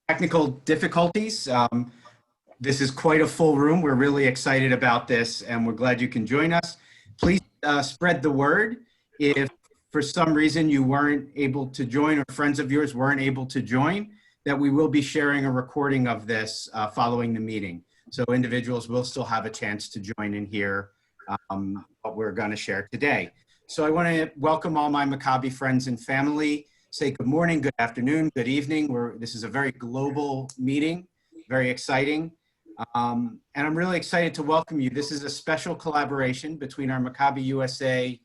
Technical difficulties. This is quite a full room. We're really excited about this and we're glad you can join us. Please spread the word. If for some reason you weren't able to join or friends of yours weren't able to join, that we will be sharing a recording of this following the meeting. So individuals will still have a chance to join in here what we're going to share today. So I want to welcome all my Maccabi friends and family. Say good morning, good afternoon, good evening. This is a very global meeting, very exciting. And I'm really excited to welcome you. This is a special collaboration between our Maccabi USA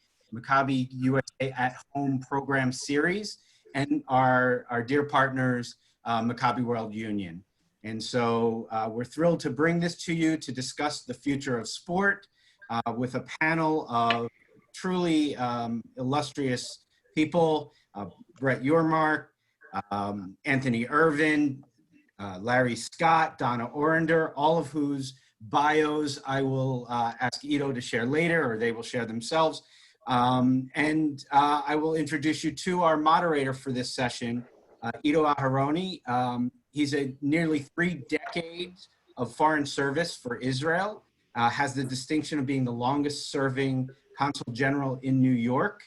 at Home program series and our dear partners, Maccabi World Union. And so we're thrilled to bring this to you to discuss the future of sport with a panel of truly illustrious people, Brett Yormark, Anthony Ervin, Larry Scott, Donna Orender, all of whose bios I will ask Ido to share later, or they will share themselves. And I will introduce you to our moderator for this session, Ido Aharoni. He's a nearly 3 decades of foreign service for Israel, has the distinction of being the longest serving consul general in New York,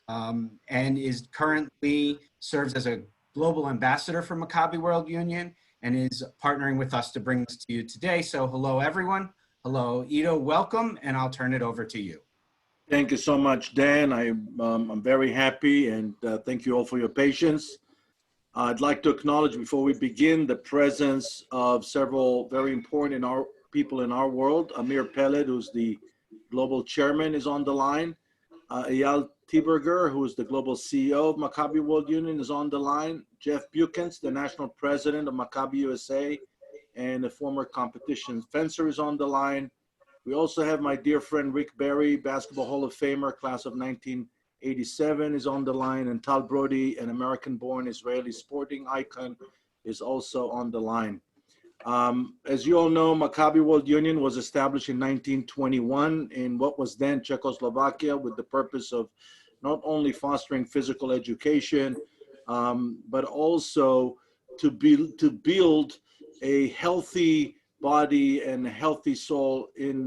and is currently serves as a global ambassador for Maccabi World Union and is partnering with us to bring this to you today. So hello, everyone. Hello, Ido, welcome, and I'll turn it over to you. Thank you so much, Dan. I'm very happy, and thank you all for your patience. I'd like to acknowledge before we begin the presence of several very important people in our world. Amir Peled, who's the global chairman, is on the line. Eyal Tiberger, who is the global CEO of Maccabi World Union, is on the line. Jeff Bukens, the national president of Maccabi USA and a former competition fencer, is on the line. We also have my dear friend Rick Barry, Basketball Hall of Famer, class of 1987, is on the line. And Tal Brody, an American-born Israeli sporting icon, is also on the line. As you all know, Maccabi World Union was established in 1921 in what was then Czechoslovakia with the purpose of not only fostering physical education, but also to build a healthy body and a healthy soul in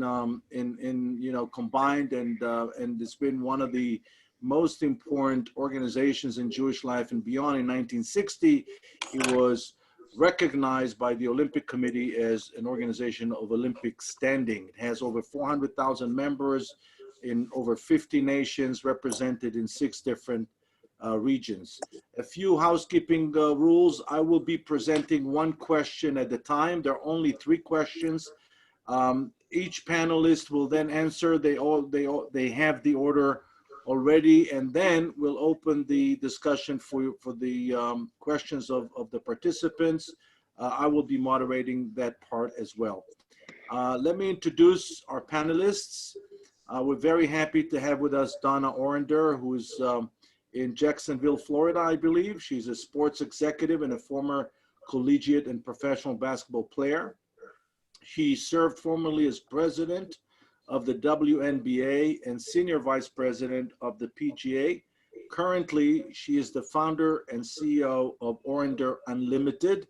combined, and it's been one of the most important organizations in Jewish life and beyond. In 1960, it was recognized by the Olympic Committee as an organization of Olympic standing. It has over 400,000 members in over 50 nations, represented in 6 different regions. A few housekeeping rules. I will be presenting 1 question at a time. There are only 3 questions. Each panelist will then answer. They have the order already, and then we'll open the discussion for the questions of the participants. I will be moderating that part as well. Let me introduce our panelists. We're very happy to have with us Donna Orender, who's in Jacksonville, Florida, I believe. She's a sports executive and a former collegiate and professional basketball player. She served formerly as president of the WNBA and senior vice president of the PGA. Currently, she is the founder and CEO of Orender Unlimited,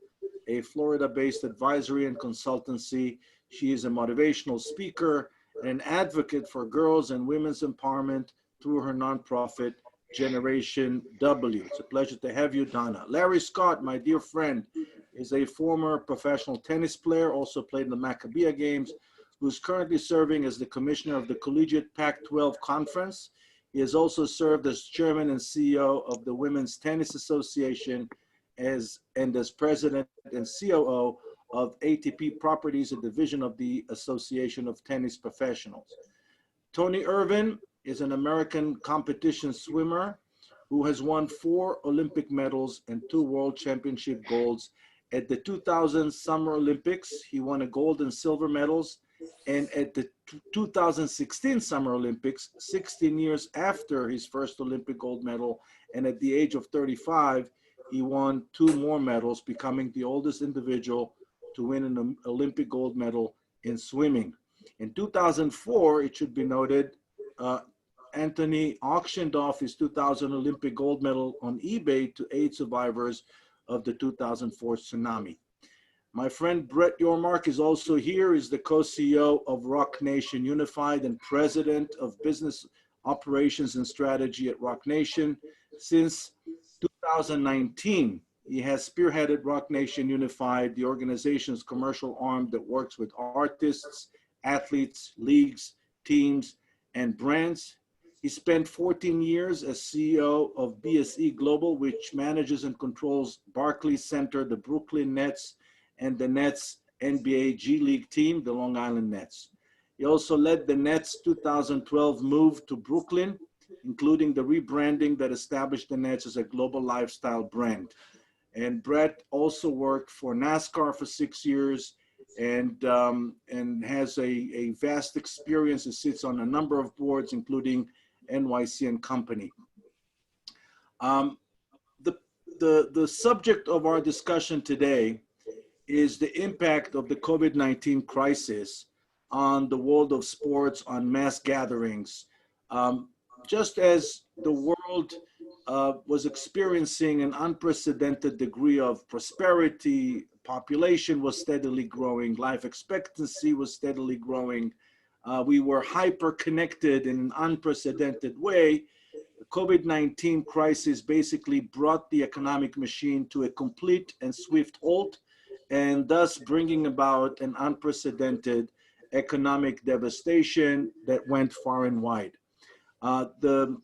a Florida-based advisory and consultancy. She is a motivational speaker and an advocate for girls and women's empowerment through her nonprofit, Generation W. It's a pleasure to have you, Donna. Larry Scott, my dear friend, is a former professional tennis player, also played in the Maccabi games, who's currently serving as the commissioner of the Collegiate Pac-12 Conference. He has also served as chairman and CEO of the Women's Tennis Association and as president and COO of ATP Properties, a division of the Association of Tennis Professionals. Tony Ervin is an American competition swimmer who has won 4 Olympic medals and 2 World Championship golds. At the 2000 Summer Olympics, he won a gold and silver medals. And at the 2016 Summer Olympics, 16 years after his first Olympic gold medal, and at the age of 35, he won 2 more medals, becoming the oldest individual to win an Olympic gold medal in swimming. In 2004, it should be noted, Anthony auctioned off his 2000 Olympic gold medal on eBay to aid survivors of the 2004 tsunami. My friend Brett Yormark is also here. He's the co-CEO of Rock Nation Unified and president of business operations and strategy at Rock Nation. Since 2019, he has spearheaded Rock Nation Unified, the organization's commercial arm that works with artists, athletes, leagues, teams, and brands. He spent 14 years as CEO of BSE Global, which manages and controls Barclays Center, the Brooklyn Nets, and the Nets NBA G League team, the Long Island Nets. He also led the Nets' 2012 move to Brooklyn, including the rebranding that established the Nets as a global lifestyle brand. And Brett also worked for NASCAR for 6 years and has a vast experience. He sits on a number of boards, including NYC and Company. The subject of our discussion today is the impact of the COVID-19 crisis on the world of sports, on mass gatherings. Just as the world was experiencing an unprecedented degree of prosperity, population was steadily growing, life expectancy was steadily growing, we were hyper-connected in an unprecedented way. The COVID-19 crisis basically brought the economic machine to a complete and swift halt, and thus bringing about an unprecedented economic devastation that went far and wide. The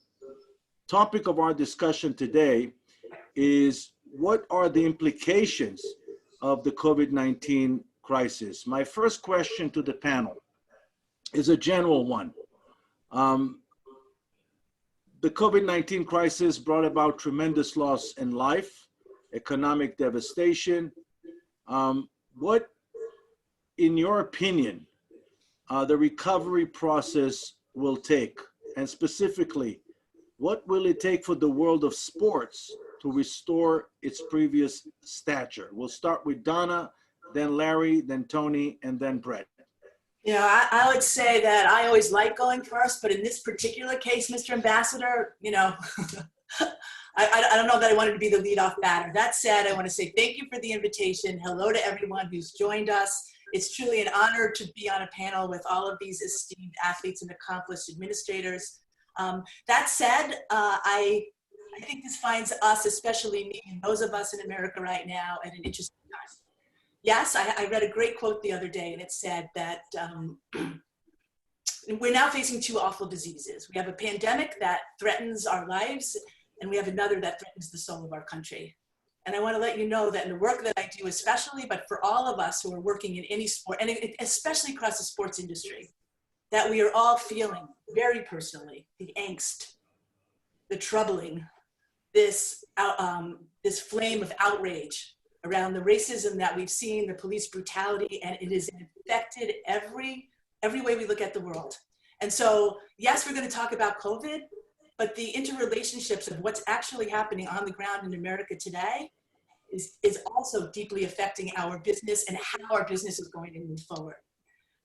topic of our discussion today is what are the implications of the COVID-19 crisis? My first question to the panel is a general one. The COVID-19 crisis brought about tremendous loss in life, economic devastation. What, in your opinion, the recovery process will take? And specifically, what will it take for the world of sports to restore its previous stature? We'll start with Donna, then Larry, then Tony, and then Brett. You know, I would say that I always like going first, but in this particular case, Mr. Ambassador, you know, I don't know that I wanted to be the leadoff batter. That said, I want to say thank you for the invitation. Hello to everyone who's joined us. It's truly an honor to be on a panel with all of these esteemed athletes and accomplished administrators. That said, I think this finds us, especially me and those of us in America right now, at an interesting time. Yes, I read a great quote the other day, and it said that we're now facing two awful diseases. We have a pandemic that threatens our lives, and we have another that threatens the soul of our country. And I want to let you know that in the work that I do especially, but for all of us who are working in any sport, and especially across the sports industry, that we are all feeling very personally the angst, the troubling, this flame of outrage around the racism that we've seen, the police brutality, and it has infected every way we look at the world. And so, yes, we're going to talk about COVID, but the interrelationships of what's actually happening on the ground in America today is also deeply affecting our business and how our business is going to move forward.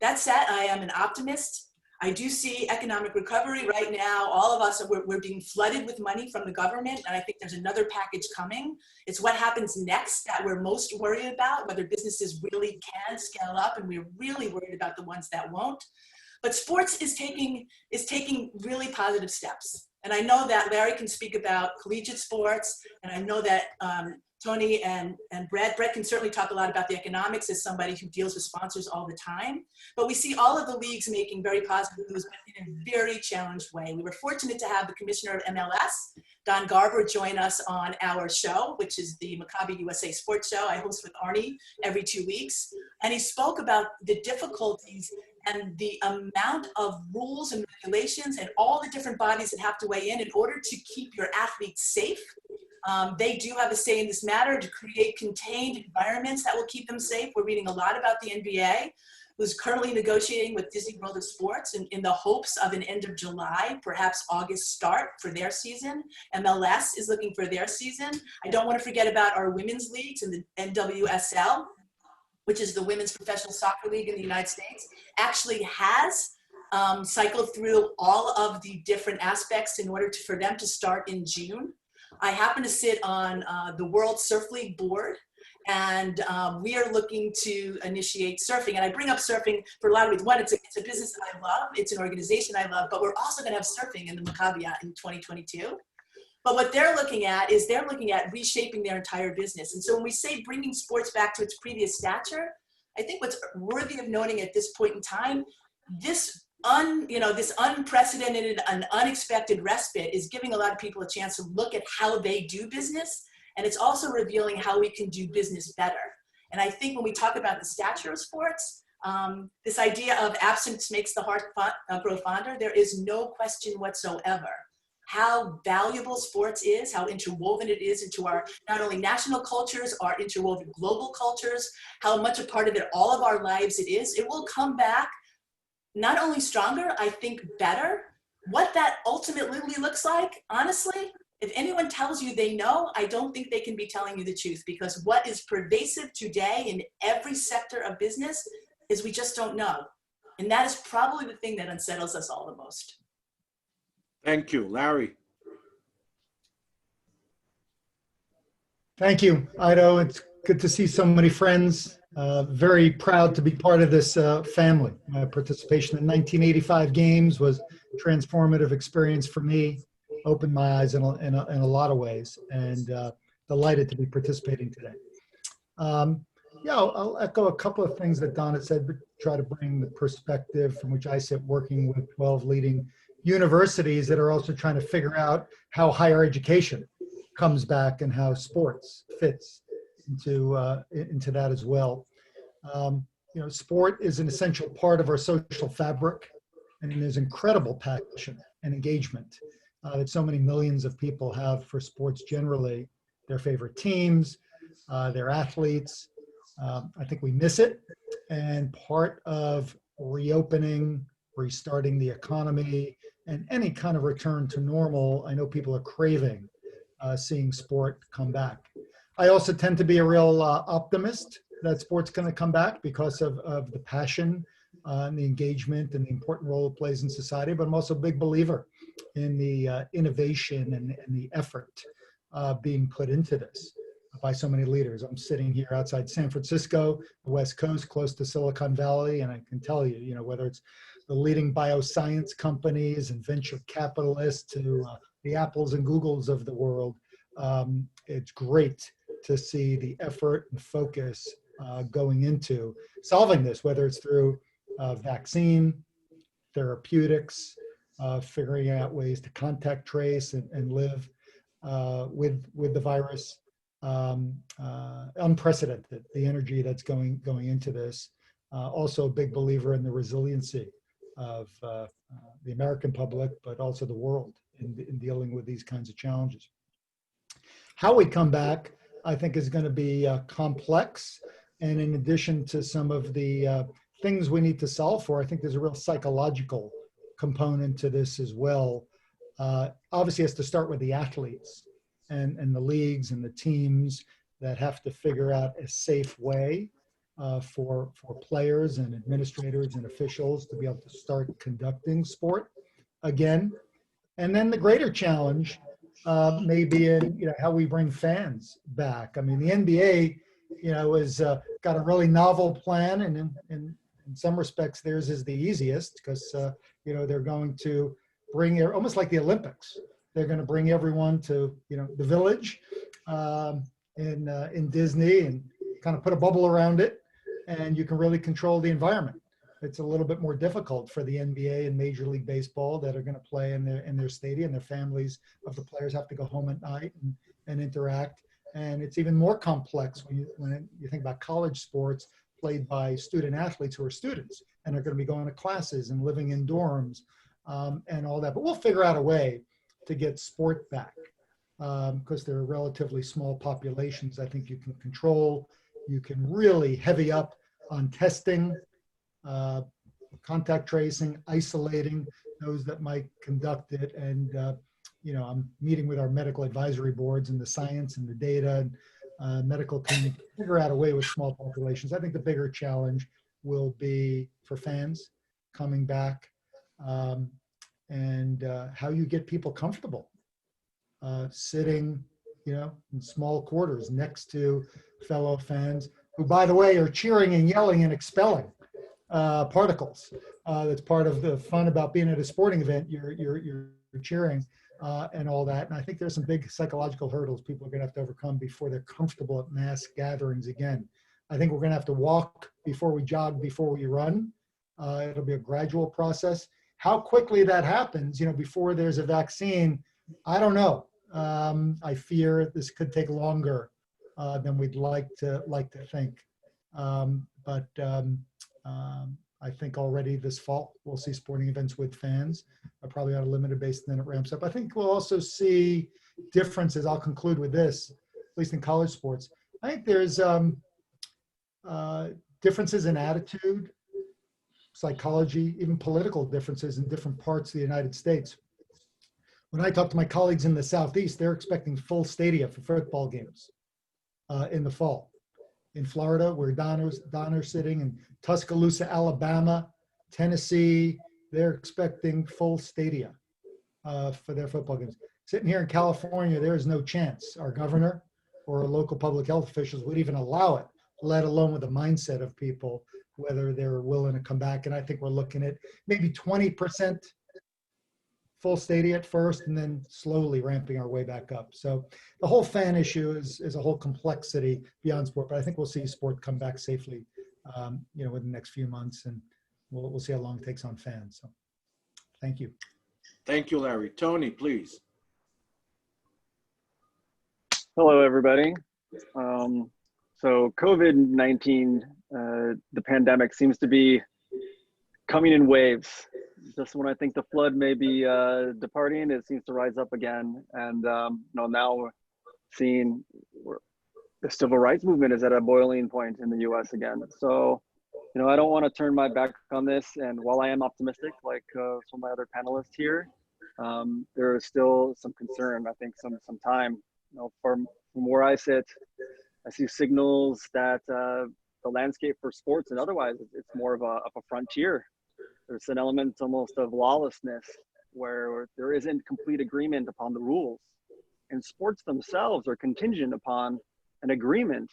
That said, I am an optimist. I do see economic recovery right now. All of us, we're being flooded with money from the government, and I think there's another package coming. It's what happens next that we're most worried about, whether businesses really can scale up, and we're really worried about the ones that won't. But sports is taking really positive steps. And I know that Larry can speak about collegiate sports, and I know that Tony and Brett can certainly talk a lot about the economics as somebody who deals with sponsors all the time. But we see all of the leagues making very positive moves in a very challenged way. We were fortunate to have the commissioner of MLS, Don Garber, join us on our show, which is the Maccabi USA Sports Show. I host with Arnie every 2 weeks. And he spoke about the difficulties and the amount of rules and regulations and all the different bodies that have to weigh in order to keep your athletes safe. They do have a say in this matter to create contained environments that will keep them safe. We're reading a lot about the NBA, who's currently negotiating with Disney World of Sports in the hopes of an end of July, perhaps August start for their season. MLS is looking for their season. I don't want to forget about our women's leagues and the NWSL, which is the Women's Professional Soccer League in the United States, actually has cycled through all of the different aspects in order for them to start in June. I happen to sit on the World Surf League board, and we are looking to initiate surfing. And I bring up surfing for a lot of reasons. One, it's a business that I love, it's an organization I love, but we're also going to have surfing in the Maccabi in 2022. But what they're looking at is they're looking at reshaping their entire business. And so when we say bringing sports back to its previous stature, I think what's worthy of noting at this point in time, this unprecedented and unexpected respite is giving a lot of people a chance to look at how they do business. And it's also revealing how we can do business better. And I think when we talk about the stature of sports, this idea of absence makes the heart grow fonder, there is no question whatsoever how valuable sports is, how interwoven it is into our not only national cultures, our interwoven global cultures, how much a part of it, all of our lives it is. It will come back not only stronger, I think better. What that ultimately looks like, honestly, if anyone tells you they know, I don't think they can be telling you the truth, because what is pervasive today in every sector of business is we just don't know. And that is probably the thing that unsettles us all the most. Thank you. Larry. Thank you, Ido. It's good to see so many friends. Very proud to be part of this family. My participation in 1985 games was a transformative experience for me. Opened my eyes in a lot of ways, and delighted to be participating today. Yeah, I'll echo a couple of things that Donna said, but try to bring the perspective from which I sit working with 12 leading universities that are also trying to figure out how higher education comes back and how sports fits into that as well. Sport is an essential part of our social fabric, and there's incredible passion and engagement that so many millions of people have for sports generally, their favorite teams, their athletes. I think we miss it, and part of reopening, restarting the economy, and any kind of return to normal, I know people are craving seeing sport come back. I also tend to be a real optimist that sport's going to come back because of the passion and the engagement and the important role it plays in society, but I'm also a big believer in the innovation and the effort being put into this by so many leaders. I'm sitting here outside San Francisco, the West Coast, close to Silicon Valley, and I can tell you, whether it's the leading bioscience companies and venture capitalists to the Apples and Googles of the world, it's great to see the effort and focus going into solving this, whether it's through vaccine, therapeutics, figuring out ways to contact trace and live with the virus. Unprecedented, the energy that's going into this. Also a big believer in the resiliency of the American public, but also the world in dealing with these kinds of challenges. How we come back, I think, is going to be complex. And in addition to some of the things we need to solve for, I think there's a real psychological component to this as well. Obviously, it has to start with the athletes and the leagues and the teams that have to figure out a safe way for players and administrators and officials to be able to start conducting sport again. And then the greater challenge may be in how we bring fans back. I mean, the NBA, has got a really novel plan, and in some respects, theirs is the easiest because they're going to bring almost like the Olympics. They're going to bring everyone to the village in Disney and kind of put a bubble around it, and you can really control the environment. It's a little bit more difficult for the NBA and Major League Baseball that are going to play in their stadium. Their families of the players have to go home at night and interact. And it's even more complex when you think about college sports played by student athletes who are students and are going to be going to classes and living in dorms and all that. But we'll figure out a way to get sport back because they're relatively small populations. I think you can control. You can really heavy up on testing, contact tracing, isolating those that might conduct it. And, I'm meeting with our medical advisory boards and the science and the data and medical community to figure out a way with small populations. I think the bigger challenge will be for fans coming back and how you get people comfortable sitting, in small quarters next to fellow fans who, by the way, are cheering and yelling and expelling particles. That's part of the fun about being at a sporting event. You're cheering and all that. And I think there's some big psychological hurdles people are going to have to overcome before they're comfortable at mass gatherings again. I think we're going to have to walk before we jog, before we run. It'll be a gradual process. How quickly that happens, before there's a vaccine, I don't know. I fear this could take longer than we'd like to think. I think already this fall we'll see sporting events with fans, probably on a limited basis, and then it ramps up. I think we'll also see differences. I'll conclude with this, at least in college sports. I think there's differences in attitude, psychology, even political differences in different parts of the United States. When I talk to my colleagues in the Southeast, they're expecting full stadia for football games in the fall. In Florida, where Donna's sitting, in Tuscaloosa, Alabama, Tennessee, they're expecting full stadia for their football games. Sitting here in California, there is no chance our governor or our local public health officials would even allow it, let alone with the mindset of people, whether they're willing to come back. And I think we're looking at maybe 20% full stadia at first, and then slowly ramping our way back up. So the whole fan issue is a whole complexity beyond sport, but I think we'll see sport come back safely, within the next few months, and we'll see how long it takes on fans. So thank you. Thank you, Larry. Tony, please. Hello, everybody. So COVID-19, the pandemic seems to be coming in waves. Just when I think the flood may be departing, it seems to rise up again. And now we're seeing the civil rights movement is at a boiling point in the U.S. again. So, I don't want to turn my back on this. And while I am optimistic, like some of my other panelists here, there is still some concern. I think some time. From where I sit, I see signals that the landscape for sports and otherwise, it's more of a frontier. There's an element almost of lawlessness where there isn't complete agreement upon the rules. And sports themselves are contingent upon an agreement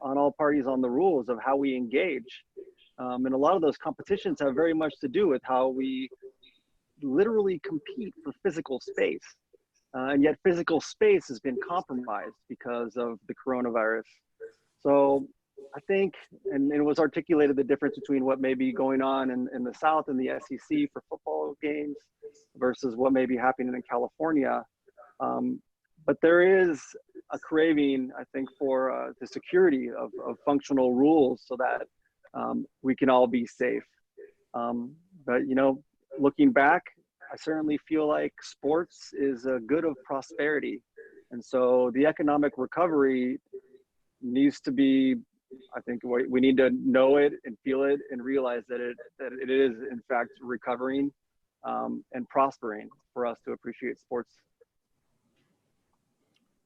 on all parties on the rules of how we engage. And a lot of those competitions have very much to do with how we literally compete for physical space. And yet physical space has been compromised because of the coronavirus. So I think, and it was articulated the difference between what may be going on in the South and the SEC for football games versus what may be happening in California. But there is a craving, I think, for the security of functional rules so that we can all be safe. But, looking back, I certainly feel like sports is a good of prosperity. And so the economic recovery needs to be, I think we need to know it and feel it and realize that it is in fact recovering and prospering for us to appreciate sports.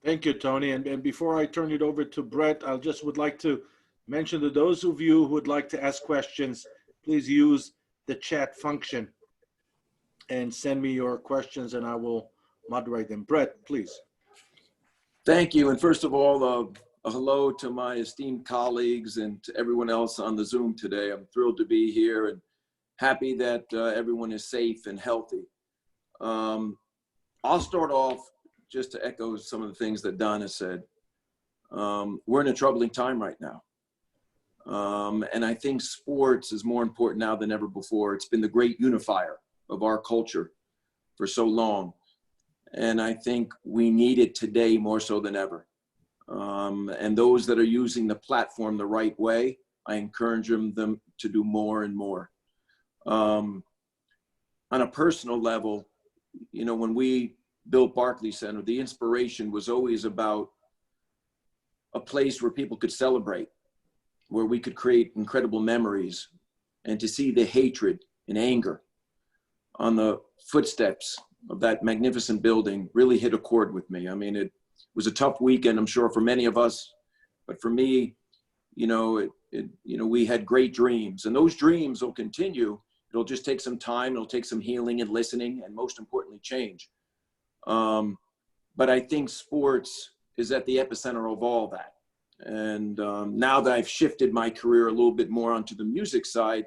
Thank you, Tony. And before I turn it over to Brett, I just would like to mention to those of you who would like to ask questions, please use the chat function and send me your questions and I will moderate them. Brett, please. Thank you. And first of all, a hello to my esteemed colleagues and to everyone else on the Zoom today. I'm thrilled to be here and happy that everyone is safe and healthy. I'll start off just to echo some of the things that Donna said. We're in a troubling time right now. And I think sports is more important now than ever before. It's been the great unifier of our culture for so long. And I think we need it today more so than ever. And those that are using the platform the right way, I encourage them to do more and more. On a personal level, when we built Barclays Center, the inspiration was always about a place where people could celebrate, where we could create incredible memories, and to see the hatred and anger on the footsteps of that magnificent building really hit a chord with me. I mean, it was a tough weekend, I'm sure, for many of us, but for me, we had great dreams, and those dreams will continue. It'll just take some time. It'll take some healing and listening, and most importantly, change. But I think sports is at the epicenter of all that. And now that I've shifted my career a little bit more onto the music side,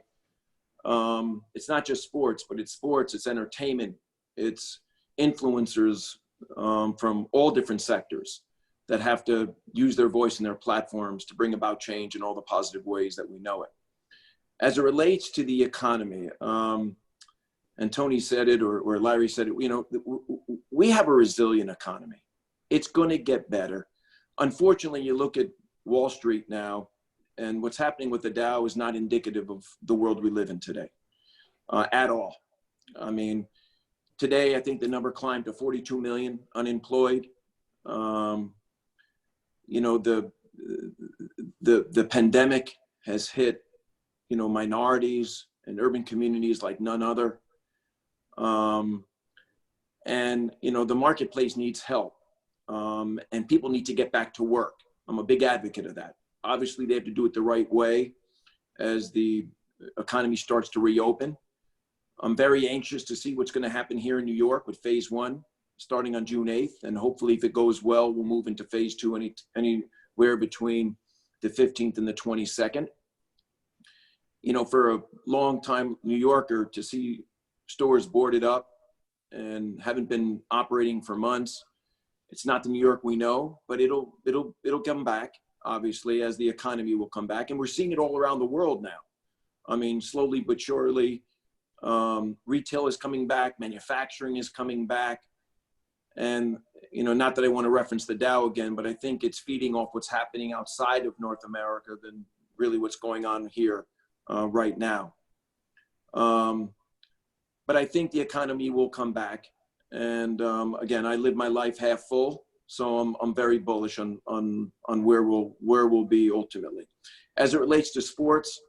it's not just sports, but it's sports, it's entertainment, it's influencers from all different sectors that have to use their voice and their platforms to bring about change in all the positive ways that we know it. As it relates to the economy, and Tony said it, or Larry said it, you know, we have a resilient economy. It's going to get better. Unfortunately, you look at Wall Street now, and what's happening with the Dow is not indicative of the world we live in today at all. I mean, today, I think the number climbed to 42 million unemployed. You know, the pandemic has hit, you know, minorities and urban communities like none other. And, you know, the marketplace needs help, and people need to get back to work. I'm a big advocate of that. Obviously, they have to do it the right way as the economy starts to reopen. I'm very anxious to see what's going to happen here in New York with phase 1 starting on June 8th. And hopefully, if it goes well, we'll move into phase 2 anywhere between the 15th and the 22nd. You know, for a long time New Yorker to see stores boarded up and haven't been operating for months, it's not the New York we know, but it'll come back, obviously, as the economy will come back. And we're seeing it all around the world now. I mean, slowly but surely, retail is coming back, manufacturing is coming back. And, you know, not that I want to reference the Dow again, but I think it's feeding off what's happening outside of North America than really what's going on here right now. But I think the economy will come back. And again, I live my life half full, so I'm very bullish on where we'll be ultimately. As it relates to sports,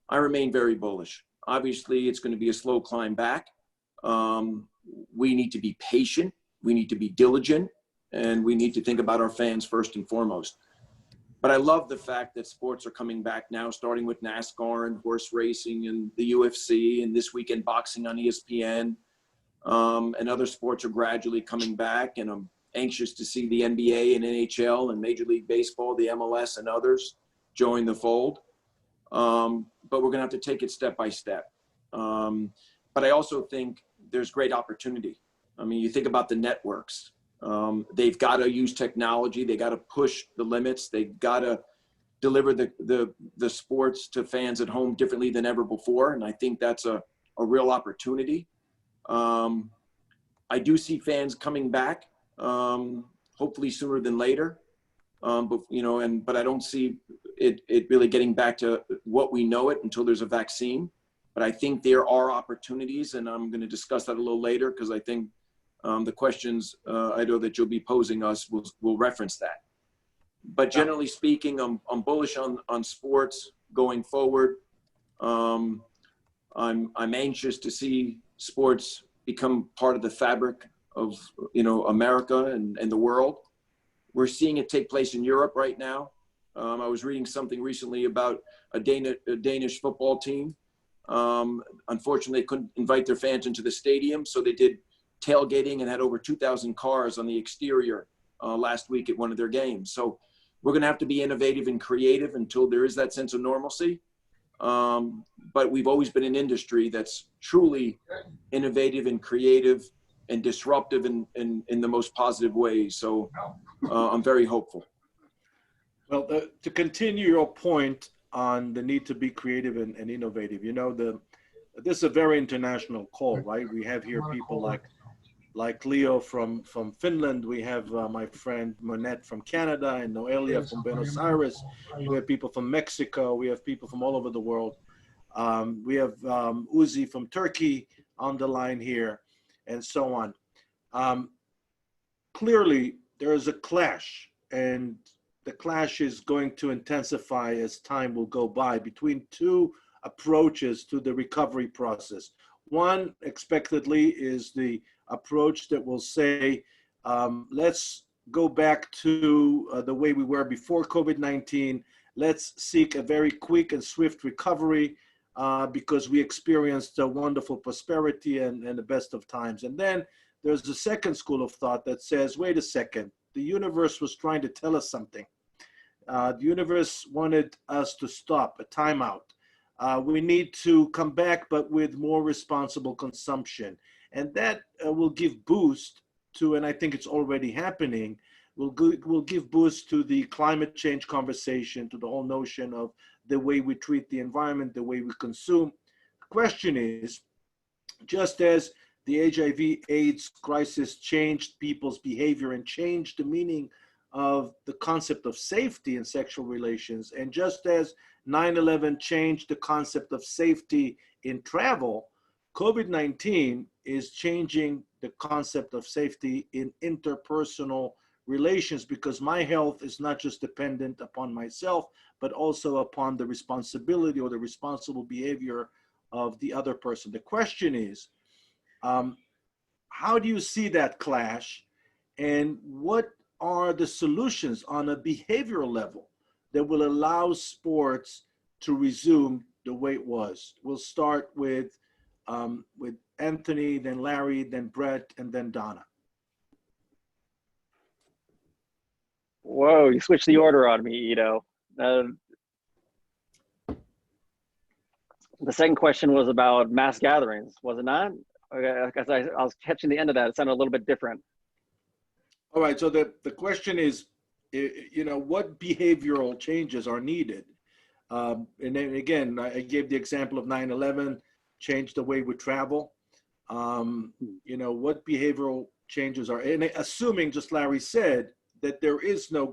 I remain very bullish. Obviously, it's going to be a slow climb back. We need to be patient. We need to be diligent, and we need to think about our fans first and foremost. But I love the fact that sports are coming back now, starting with NASCAR and horse racing and the UFC, and this weekend boxing on ESPN. And other sports are gradually coming back, and I'm anxious to see the NBA and NHL and Major League Baseball, the MLS, and others join the fold. But we're going to have to take it step by step. But I also think there's great opportunity. I mean, you think about the networks. They've got to use technology. They got to push the limits. They've got to deliver the sports to fans at home differently than ever before. And I think that's a real opportunity. I do see fans coming back, hopefully sooner than later. But, you know, but I don't see it really getting back to what we know it until there's a vaccine. But I think there are opportunities, and I'm going to discuss that a little later because I think the questions, Ido, that you'll be posing us will reference that. But generally speaking, I'm bullish on sports going forward. I'm anxious to see sports become part of the fabric of, you know, America and the world. We're seeing it take place in Europe right now. I was reading something recently about a Danish football team. Unfortunately, they couldn't invite their fans into the stadium, so they did tailgating and had over 2,000 cars on the exterior last week at one of their games. So we're going to have to be innovative and creative until there is that sense of normalcy. But we've always been an industry that's truly innovative and creative and disruptive in the most positive ways. So I'm very hopeful. Well, to continue your point on the need to be creative and innovative, you know, this is a very international call, right? We have here people like Leo from Finland. We have my friend Monette from Canada and Noelia from Buenos Aires. We have people from Mexico. We have people from all over the world. We have Uzi from Turkey on the line here, and so on. Clearly, there is a clash, and the clash is going to intensify as time will go by between two approaches to the recovery process. One, expectedly, is the approach that will say, let's go back to the way we were before COVID-19. Let's seek a very quick and swift recovery because we experienced a wonderful prosperity and the best of times. And then There's a second school of thought that says, wait a second, the universe was trying to tell us something. The universe wanted us to stop, a timeout. We need to come back, but with more responsible consumption. And that will give boost to, and I think it's already happening, will give boost to the climate change conversation, to the whole notion of the way we treat the environment, the way we consume. The question is, just as the HIV/AIDS crisis changed people's behavior and changed the meaning of the concept of safety in sexual relations, and just as 9/11 changed the concept of safety in travel, COVID-19 is changing the concept of safety in interpersonal relations, because my health is not just dependent upon myself, but also upon the responsibility or the responsible behavior of the other person. The question is, how do you see that clash, and what are the solutions on a behavioral level that will allow sports to resume the way it was? We'll start with Anthony, then Larry, then Brett, and then Donna. Whoa, you switched the order on me, Ido. The second question was about mass gatherings, was it not? Okay, because I was catching the end of that. It sounded a little bit different. All right, so the question is, you know, what behavioral changes are needed? And then again, I gave the example of 9/11, changed the way we travel. You know, what behavioral changes are, and assuming, just Larry said, that there is no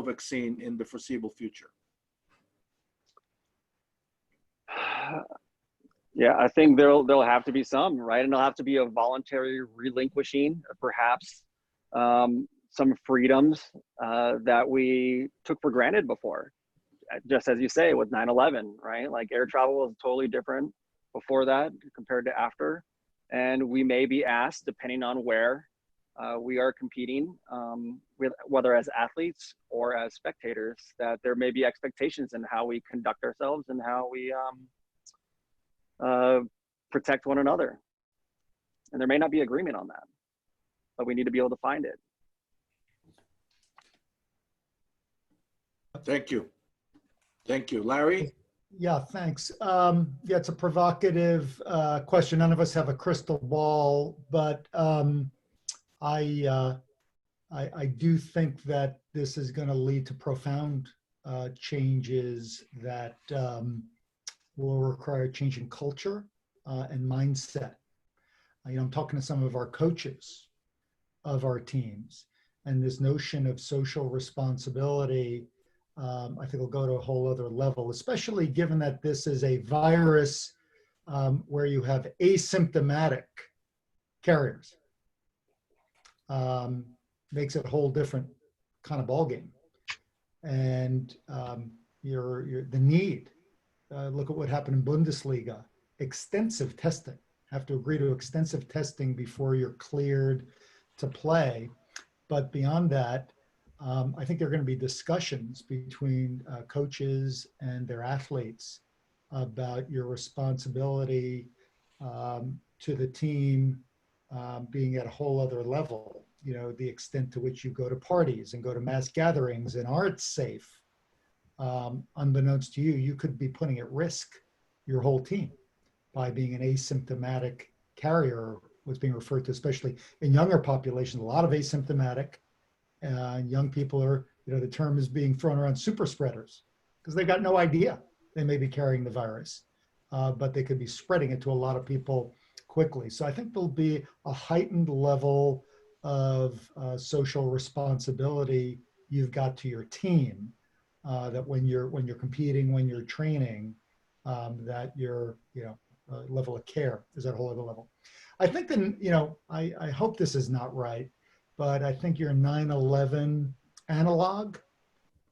vaccine in the foreseeable future. Yeah, I think there'll have to be some, right? And there'll have to be a voluntary relinquishing, perhaps, some freedoms that we took for granted before. Just as you say, with 9/11, right? Like air travel was totally different before that compared to after. And we may be asked, depending on where we are competing, with whether as athletes or as spectators, that there may be expectations in how we conduct ourselves and how we protect one another. And there may not be agreement on that, but we need to be able to find it. Thank you. Thank you. Larry? Yeah, thanks. Yeah, it's a provocative question. None of us have a crystal ball, but I do think that this is going to lead to profound changes that will require a change in culture and mindset. You know, I'm talking to some of our coaches of our teams, and this notion of social responsibility, I think will go to a whole other level, especially given that this is a virus where you have asymptomatic carriers. Makes it a whole different kind of ballgame. And the need, look at what happened in Bundesliga, extensive testing, have to agree to extensive testing before you're cleared to play. But beyond that, I think there are going to be discussions between coaches and their athletes about your responsibility to the team being at a whole other level. You know, the extent to which you go to parties and go to mass gatherings and aren't safe. Unbeknownst to you, you could be putting at risk your whole team by being an asymptomatic carrier, what's being referred to, especially in younger populations, a lot of asymptomatic. Young people are, you know, the term is being thrown around super spreaders because they got no idea they may be carrying the virus, but they could be spreading it to a lot of people quickly. So I think there'll be a heightened level of social responsibility you've got to your team, that when you're competing, when you're training, that your level of care is at a whole other level. I think then, you know, I hope this is not right, but I think your 9/11 analog,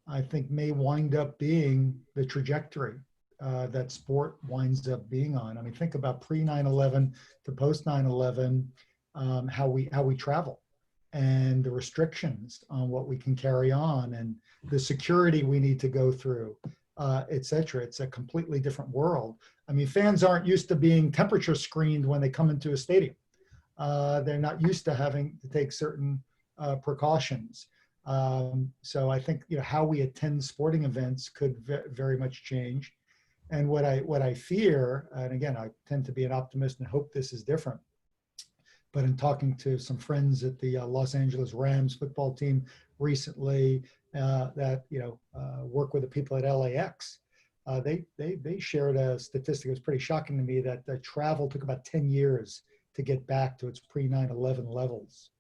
I think, may wind up being the trajectory that sport winds up being on. I mean, think about pre 9/11 to post 9/11, how we travel and the restrictions on what we can carry on and the security we need to go through, et cetera. It's a completely different world. I mean, fans aren't used to being temperature screened when they come into a stadium. They're not used to having to take certain precautions. So I think, you know, how we attend sporting events could very much change. And what I fear, and again, I tend to be an optimist and hope this is different, but in talking to some friends at the Los Angeles Rams football team recently that, you know, work with the people at LAX, they shared a statistic that was pretty shocking to me, that the travel took about 10 years to get back to its pre-9/11 levels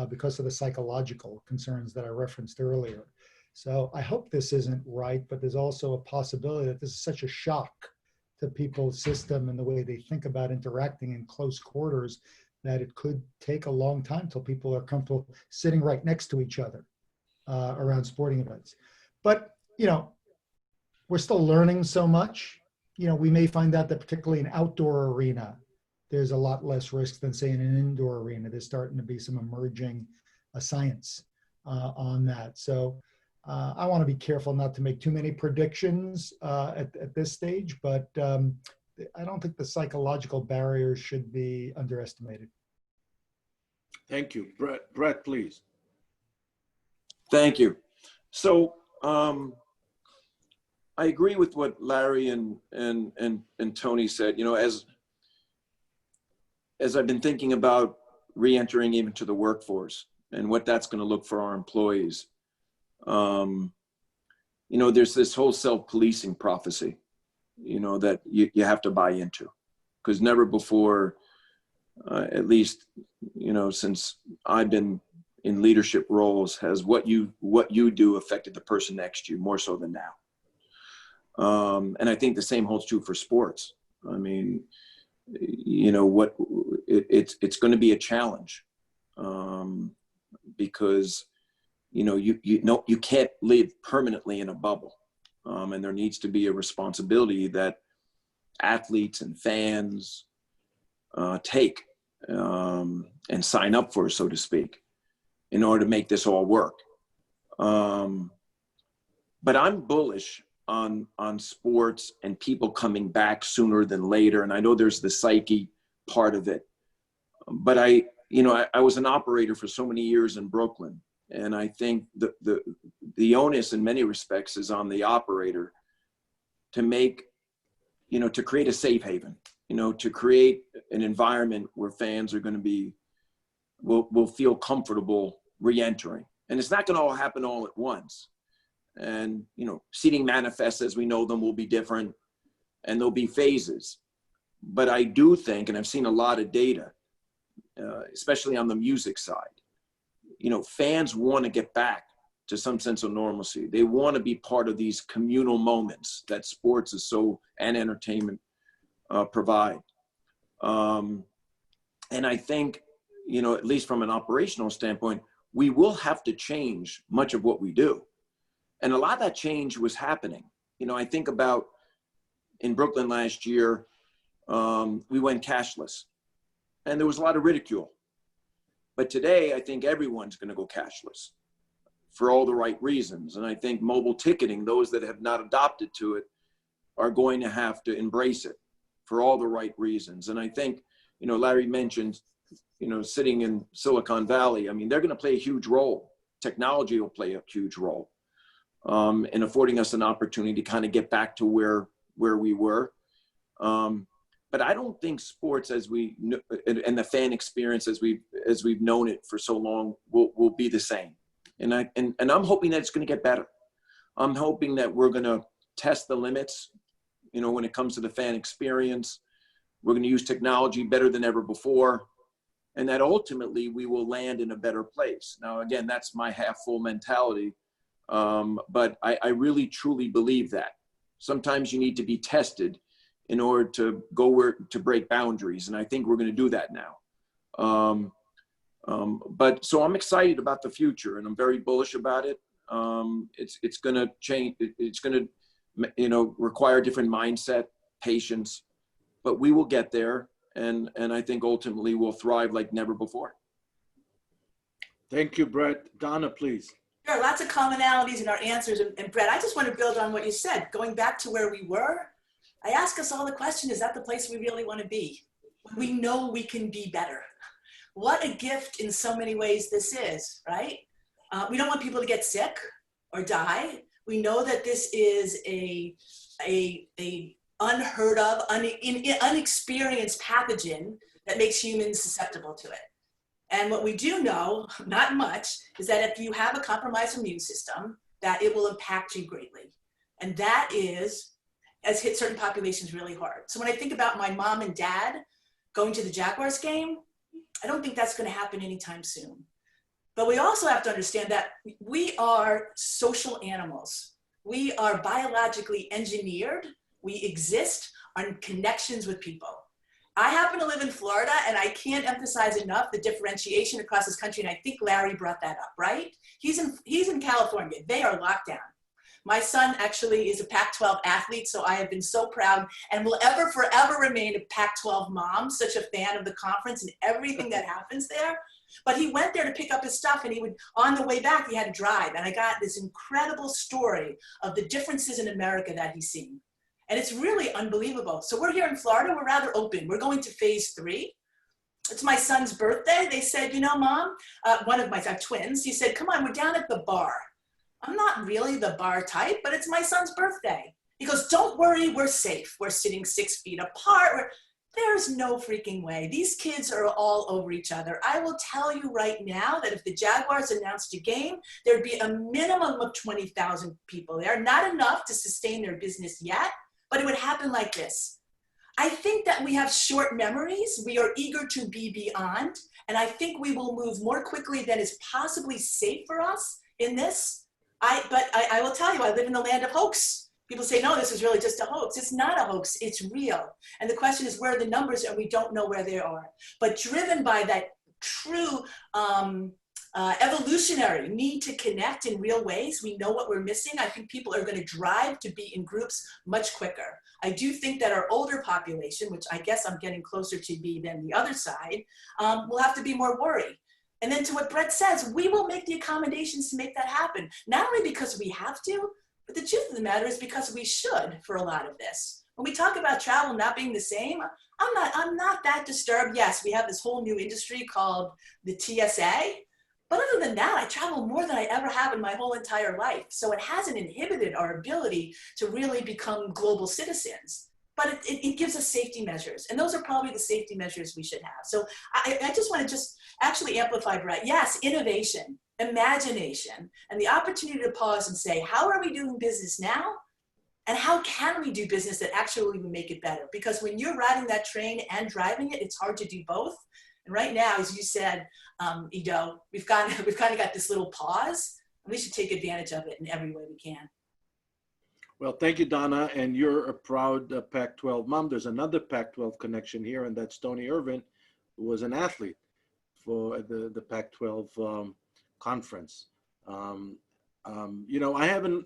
because of the psychological concerns that I referenced earlier. So I hope this isn't right, but there's also a possibility that this is such a shock to people's system and the way they think about interacting in close quarters that it could take a long time till people are comfortable sitting right next to each other around sporting events. But, you know, we're still learning so much. You know, we may find out that particularly in outdoor arena, there's a lot less risk than, say, in an indoor arena. There's starting to be some emerging science on that. So I want to be careful not to make too many predictions at this stage, but I don't think the psychological barriers should be underestimated. Thank you. Brett, please. Thank you. So I agree with what Larry and Tony said. You know, as I've been thinking about re-entering even to the workforce and what that's going to look for our employees, you know, there's this whole self-policing prophecy, you know, that you have to buy into, because never before, at least, you know, since I've been in leadership roles, has what you do affected the person next to you more so than now. And I think the same holds true for sports. I mean, you know, it's going to be a challenge because, you know, you can't live permanently in a bubble. And there needs to be a responsibility that athletes and fans take and sign up for, so to speak, in order to make this all work. But I'm bullish on sports and people coming back sooner than later. And I know there's the psyche part of it, but I was an operator for so many years in Brooklyn. And I think the onus in many respects is on the operator to make, you know, to create a safe haven, you know, to create an environment where fans are going to will feel comfortable re-entering. And it's not going to all happen all at once. And, you know, seating manifests as we know them will be different, and there'll be phases. But I do think, and I've seen a lot of data, especially on the music side, you know, fans want to get back to some sense of normalcy. They want to be part of these communal moments that sports is so, and entertainment provide. And I think, you know, at least from an operational standpoint, we will have to change much of what we do. And a lot of that change was happening. You know, I think about in Brooklyn last year, we went cashless, and there was a lot of ridicule. But today, I think everyone's going to go cashless for all the right reasons. And I think mobile ticketing, those that have not adopted to it, are going to have to embrace it for all the right reasons. And I think, you know, Larry mentioned, you know, sitting in Silicon Valley, I mean, they're going to play a huge role. Technology will play a huge role in affording us an opportunity to kind of get back to where we were. But I don't think sports as we and the fan experience as we've known it for so long will be the same. And I'm hoping that it's going to get better. I'm hoping that we're going to test the limits, you know, when it comes to the fan experience. We're going to use technology better than ever before, and that ultimately we will land in a better place. Now, again, that's my half full mentality, but I really truly believe that. Sometimes you need to be tested in order to to break boundaries. And I think we're going to do that now. But so I'm excited about the future, and I'm very bullish about it. It's going to change. It's going to, you know, require a different mindset, patience, but we will get there. And I think ultimately we'll thrive like never before. Thank you, Brett. Donna, please. There are lots of commonalities in our answers. And Brett, I just want to build on what you said. Going back to where we were, I ask us all the question, is that the place we really want to be? We know we can be better. what a gift in so many ways this is, right? We don't want people to get sick or die. We know that this is a unheard of, unexperienced pathogen that makes humans susceptible to it. And what we do know, not much, is that if you have a compromised immune system, that it will impact you greatly. And that has hit certain populations really hard. So when I think about my mom and dad going to the Jaguars game, I don't think that's going to happen anytime soon. But we also have to understand that we are social animals. We are biologically engineered. We exist on connections with people. I happen to live in Florida, and I can't emphasize enough the differentiation across this country, and I think Larry brought that up, right? He's in California. They are locked down. My son actually is a Pac-12 athlete, so I have been so proud and will forever remain a Pac-12 mom, such a fan of the conference and everything that happens there. But he went there to pick up his stuff, and on the way back, he had to drive. And I got this incredible story of the differences in America that he's seen. And it's really unbelievable. So we're here in Florida, we're rather open. We're going to phase 3. It's my son's birthday. They said, Mom, I have twins. He said, come on, we're down at the bar. I'm not really the bar type, but it's my son's birthday. He goes, don't worry, we're safe. We're sitting 6 feet apart. There's no freaking way. These kids are all over each other. I will tell you right now that if the Jaguars announced a game, there'd be a minimum of 20,000 people there. Not enough to sustain their business yet, but it would happen like this. I think that we have short memories. We are eager to be beyond. And I think we will move more quickly than is possibly safe for us in this. But I will tell you, I live in the land of hoax. People say, no, this is really just a hoax. It's not a hoax, it's real. And the question is, where are the numbers? And we don't know where they are. But driven by that true evolutionary need to connect in real ways, we know what we're missing. I think people are going to drive to be in groups much quicker. I do think that our older population, which I guess I'm getting closer to be than the other side, will have to be more worried. And then to what Brett says, we will make the accommodations to make that happen. Not only because we have to, but the truth of the matter is because we should for a lot of this. When we talk about travel not being the same, I'm not that disturbed. Yes, we have this whole new industry called the TSA. But other than that, I travel more than I ever have in my whole entire life. So it hasn't inhibited our ability to really become global citizens. But it gives us safety measures. And those are probably the safety measures we should have. So I just want to actually amplify, Brett. Yes, innovation, imagination, and the opportunity to pause and say, how are we doing business now? And how can we do business that actually will make it better? Because when you're riding that train and driving it, it's hard to do both. And right now, as you said, Ido, we've kind of got this little pause, and we should take advantage of it in every way we can. Well, thank you, Donna. And you're a proud Pac-12 mom. There's another Pac-12 connection here, and that's Tony Ervin, who was an athlete for the Pac-12 conference. I have a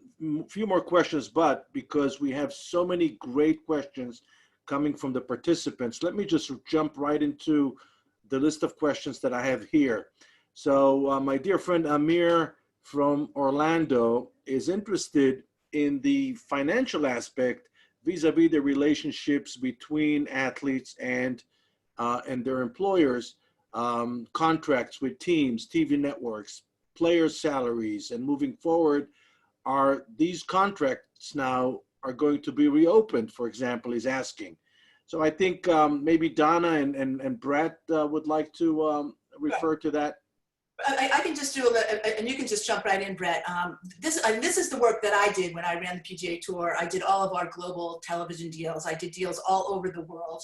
few more questions, but because we have so many great questions coming from the participants, let me just jump right into the list of questions that I have here. So my dear friend Amir from Orlando is interested in the financial aspect vis-a-vis the relationships between athletes and their employers, contracts with teams, TV networks, players' salaries, and moving forward, are these contracts now are going to be reopened, for example, he's asking. So I think maybe Donna and Brett would like to refer to that. I can just do a little, and you can just jump right in, Brett. This is the work that I did when I ran the PGA Tour. I did all of our global television deals. I did deals all over the world,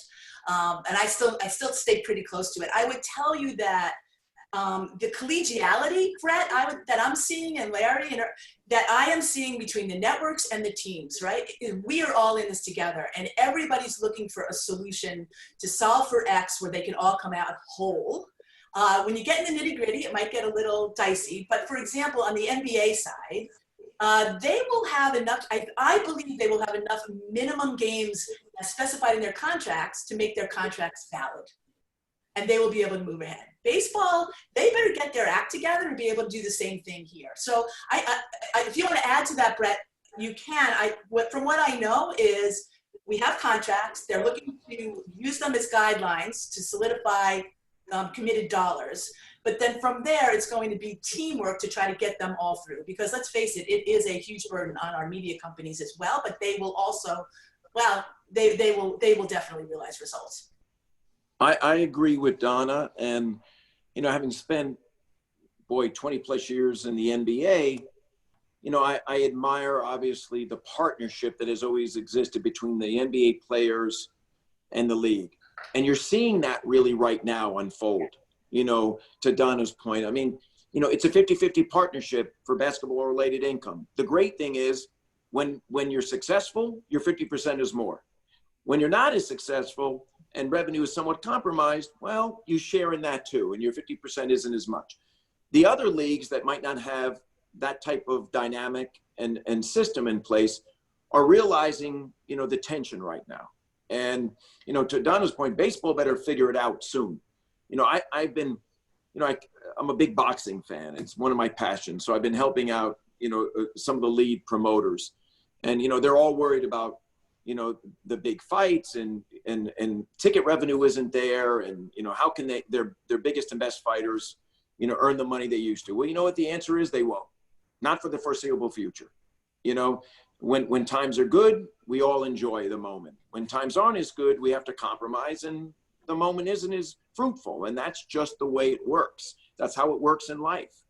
and I still stay pretty close to it. I would tell you that the collegiality, Brett, that I'm seeing, and Larry, and that I am seeing between the networks and the teams, right? We are all in this together, and everybody's looking for a solution to solve for X where they can all come out whole. When you get in the nitty gritty, it might get a little dicey. But for example, on the NBA side, they will have enough, I believe they will have enough minimum games specified in their contracts to make their contracts valid. And they will be able to move ahead. Baseball, they better get their act together and be able to do the same thing here. So if you want to add to that, Brett, you can. From what I know is we have contracts. They're looking to use them as guidelines to solidify committed dollars. But then from there, it's going to be teamwork to try to get them all through. Because let's face it, it is a huge burden on our media companies as well. But they will also, well, they will definitely realize results. I agree with Donna, and you know, having spent 20 plus years in the NBA, you know, I admire obviously the partnership that has always existed between the NBA players and the league, and you're seeing that really right now unfold. You know, to Donna's point, I mean, you know, it's a 50-50 partnership for basketball related income. The great thing is when you're successful, your 50% is more. When you're not as successful and revenue is somewhat compromised, well, you share in that too, and your 50% isn't as much. The other leagues that might not have that type of dynamic and system in place are realizing, you know, the tension right now. And, you know, to Donna's point, baseball better figure it out soon. You know, I've been, you know, I'm a big boxing fan. It's one of my passions. So I've been helping out, you know, some of the lead promoters. And, you know, they're all worried about, you know, the big fights and ticket revenue isn't there. And, you know, how can their biggest and best fighters, you know, earn the money they used to? Well, you know what the answer is? They won't. Not for the foreseeable future. You know, when times are good, we all enjoy the moment. When times aren't as good, we have to compromise, and the moment isn't as fruitful. And that's just the way it works. That's how it works in life.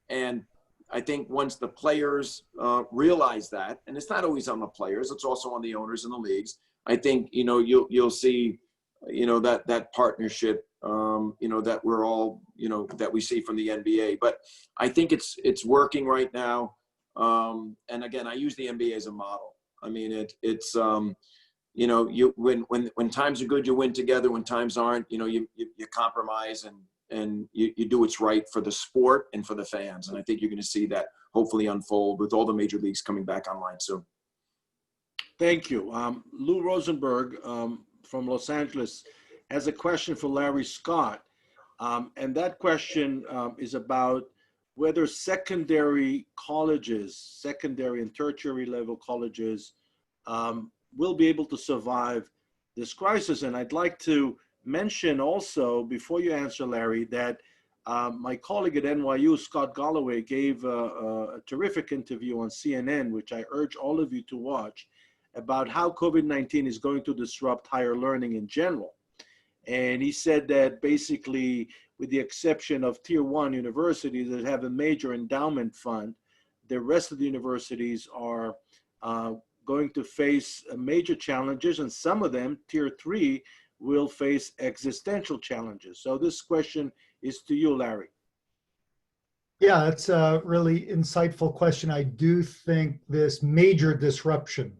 And I think once the players realize that, and it's not always on the players, it's also on the owners and the leagues, I think, you know, you'll see, you know, that partnership, you know, that we're all, you know, that we see from the NBA. But I think it's working right now. And again, I use the NBA as a model. I mean, it's you know, when times are good, you win together. When times aren't, you know, you compromise and you do what's right for the sport and for the fans. And I think you're going to see that hopefully unfold with all the major leagues coming back online soon. Thank you. Lou Rosenberg from Los Angeles has a question for Larry Scott. And that question is about whether secondary colleges, secondary and tertiary level colleges will be able to survive this crisis. And I'd like to mention also, before you answer, Larry, that my colleague at NYU, Scott Galloway, gave a terrific interview on CNN, which I urge all of you to watch, about how COVID-19 is going to disrupt higher learning in general. And he said that basically, with the exception of tier 1 universities that have a major endowment fund, the rest of the universities are going to face major challenges, and some of them, tier 3, will face existential challenges. So this question is to you, Larry. Yeah, it's a really insightful question. I do think this major disruption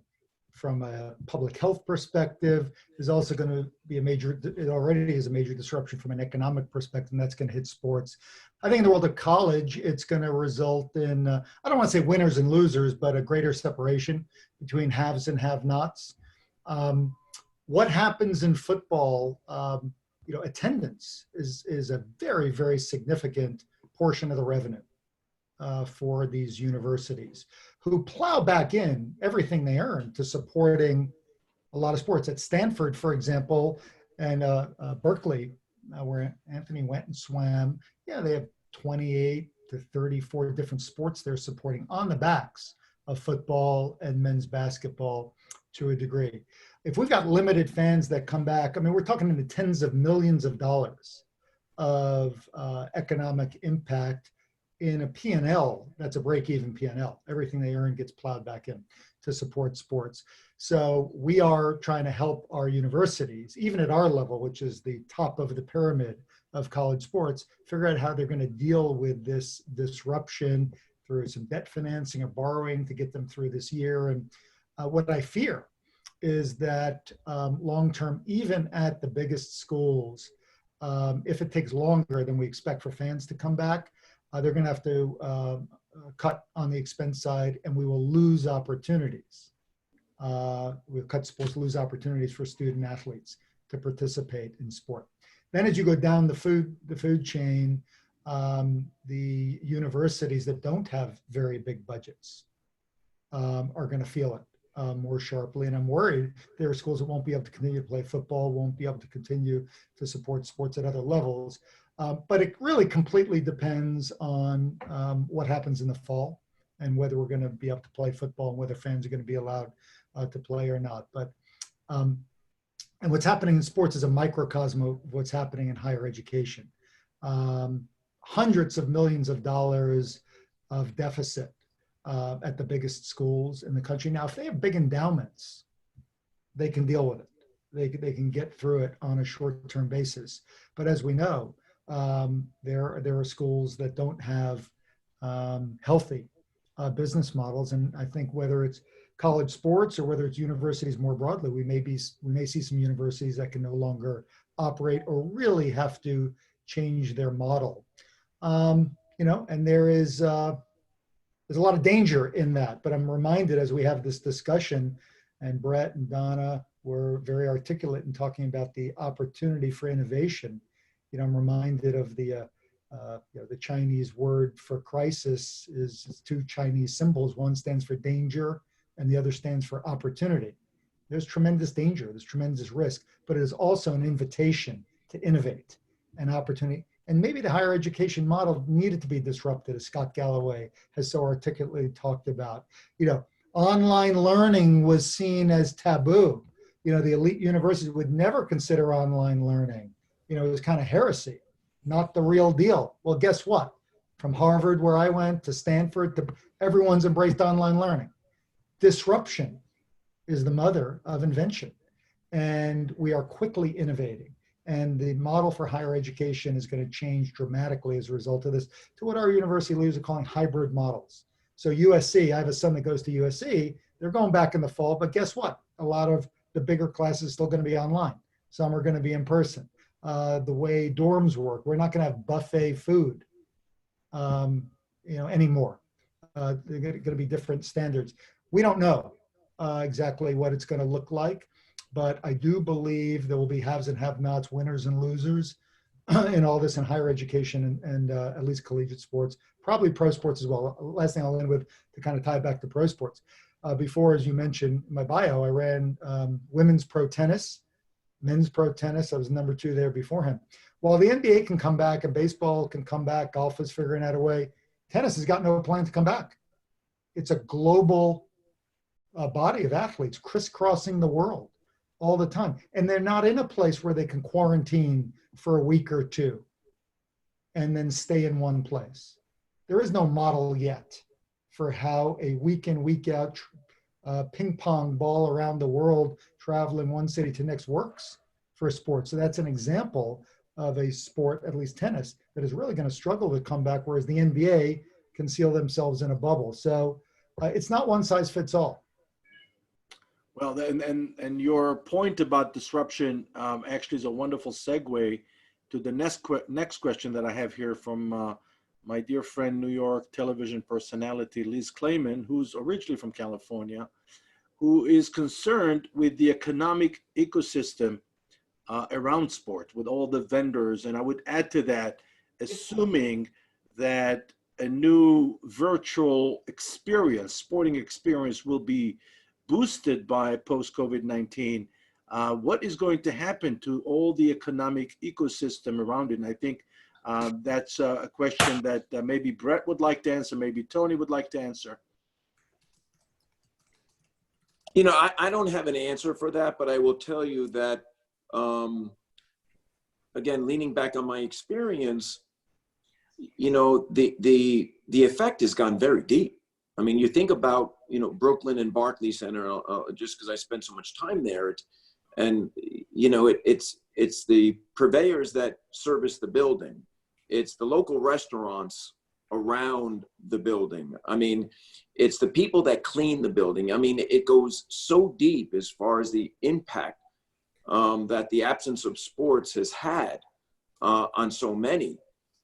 from a public health perspective is also going to be it already is a major disruption from an economic perspective, and that's going to hit sports. I think in the world of college, it's going to result in, I don't want to say winners and losers, but a greater separation between haves and have-nots. What happens in football, you know, attendance is a very, very significant portion of the revenue for these universities, who plow back in everything they earn to supporting a lot of sports. At Stanford, for example, and Berkeley, where Anthony went and swam, yeah, they have 28 to 34 different sports they're supporting on the backs of football and men's basketball to a degree. If we've got limited fans that come back, I mean, we're talking in the tens of millions of dollars of economic impact in a P&L that's a break-even P&L. Everything they earn gets plowed back in to support sports. So we are trying to help our universities, even at our level, which is the top of the pyramid of college sports, figure out how they're going to deal with this disruption through some debt financing or borrowing to get them through this year. And what I fear is that long-term, even at the biggest schools, if it takes longer than we expect for fans to come back, they're going to have to cut on the expense side, and we will lose opportunities. We'll cut sports, lose opportunities for student athletes to participate in sport. Then as you go down the food chain, the universities that don't have very big budgets are going to feel it. more sharply. And I'm worried there are schools that won't be able to continue to play football, won't be able to continue to support sports at other levels. But it really completely depends on what happens in the fall and whether we're going to be able to play football and whether fans are going to be allowed to play or not. But and what's happening in sports is a microcosm of what's happening in higher education. Hundreds of millions of dollars of deficit at the biggest schools in the country. Now, if they have big endowments, they can deal with it. They can get through it on a short-term basis. But as we know, there are schools that don't have healthy business models, and I think whether it's college sports or whether it's universities more broadly, we may see some universities that can no longer operate or really have to change their model. And there's a lot of danger in that, but I'm reminded as we have this discussion, and Brett and Donna were very articulate in talking about the opportunity for innovation. I'm reminded of the Chinese word for crisis is two Chinese symbols. One stands for danger and the other stands for opportunity. There's tremendous danger, there's tremendous risk, but it is also an invitation to innovate, an opportunity. And maybe the higher education model needed to be disrupted, as Scott Galloway has so articulately talked about. Online learning was seen as taboo. The elite universities would never consider online learning. It was kind of heresy, not the real deal. Well, guess what? From Harvard, where I went, to Stanford, everyone's embraced online learning. Disruption is the mother of invention, and we are quickly innovating. And the model for higher education is going to change dramatically as a result of this to what our university leaders are calling hybrid models. So USC, I have a son that goes to USC, they're going back in the fall, but guess what? A lot of the bigger classes are still going to be online. Some are going to be in person. The way dorms work, we're not going to have buffet food, anymore. They're going to be different standards. We don't know exactly what it's going to look like. But I do believe there will be haves and have-nots, winners and losers in all this in higher education and at least collegiate sports, probably pro sports as well. Last thing I'll end with to kind of tie back to pro sports. Before, as you mentioned in my bio, I ran women's pro tennis, men's pro tennis. I was number 2 there before him. While the NBA can come back and baseball can come back, golf is figuring out a way, tennis has got no plan to come back. It's a global body of athletes crisscrossing the world all the time. And they're not in a place where they can quarantine for a week or 2 and then stay in one place. There is no model yet for how a week in, week out ping pong ball around the world, traveling one city to next works for a sport. So that's an example of a sport, at least tennis, that is really going to struggle to come back, whereas the NBA can seal themselves in a bubble. So it's not one size fits all. Well, and your point about disruption actually is a wonderful segue to the next question that I have here from my dear friend, New York television personality, Liz Clayman, who's originally from California, who is concerned with the economic ecosystem around sport, with all the vendors. And I would add to that, assuming that a new virtual experience, sporting experience, will be boosted by post-COVID-19, what is going to happen to all the economic ecosystem around it? And I think that's a question that maybe Brett would like to answer, maybe Tony would like to answer. I don't have an answer for that, but I will tell you that, again, leaning back on my experience, the effect has gone very deep. I mean, you think about, Brooklyn and Barclays Center, just because I spent so much time there, it's the purveyors that service the building. It's the local restaurants around the building. I mean, it's the people that clean the building. I mean, it goes so deep as far as the impact that the absence of sports has had on so many.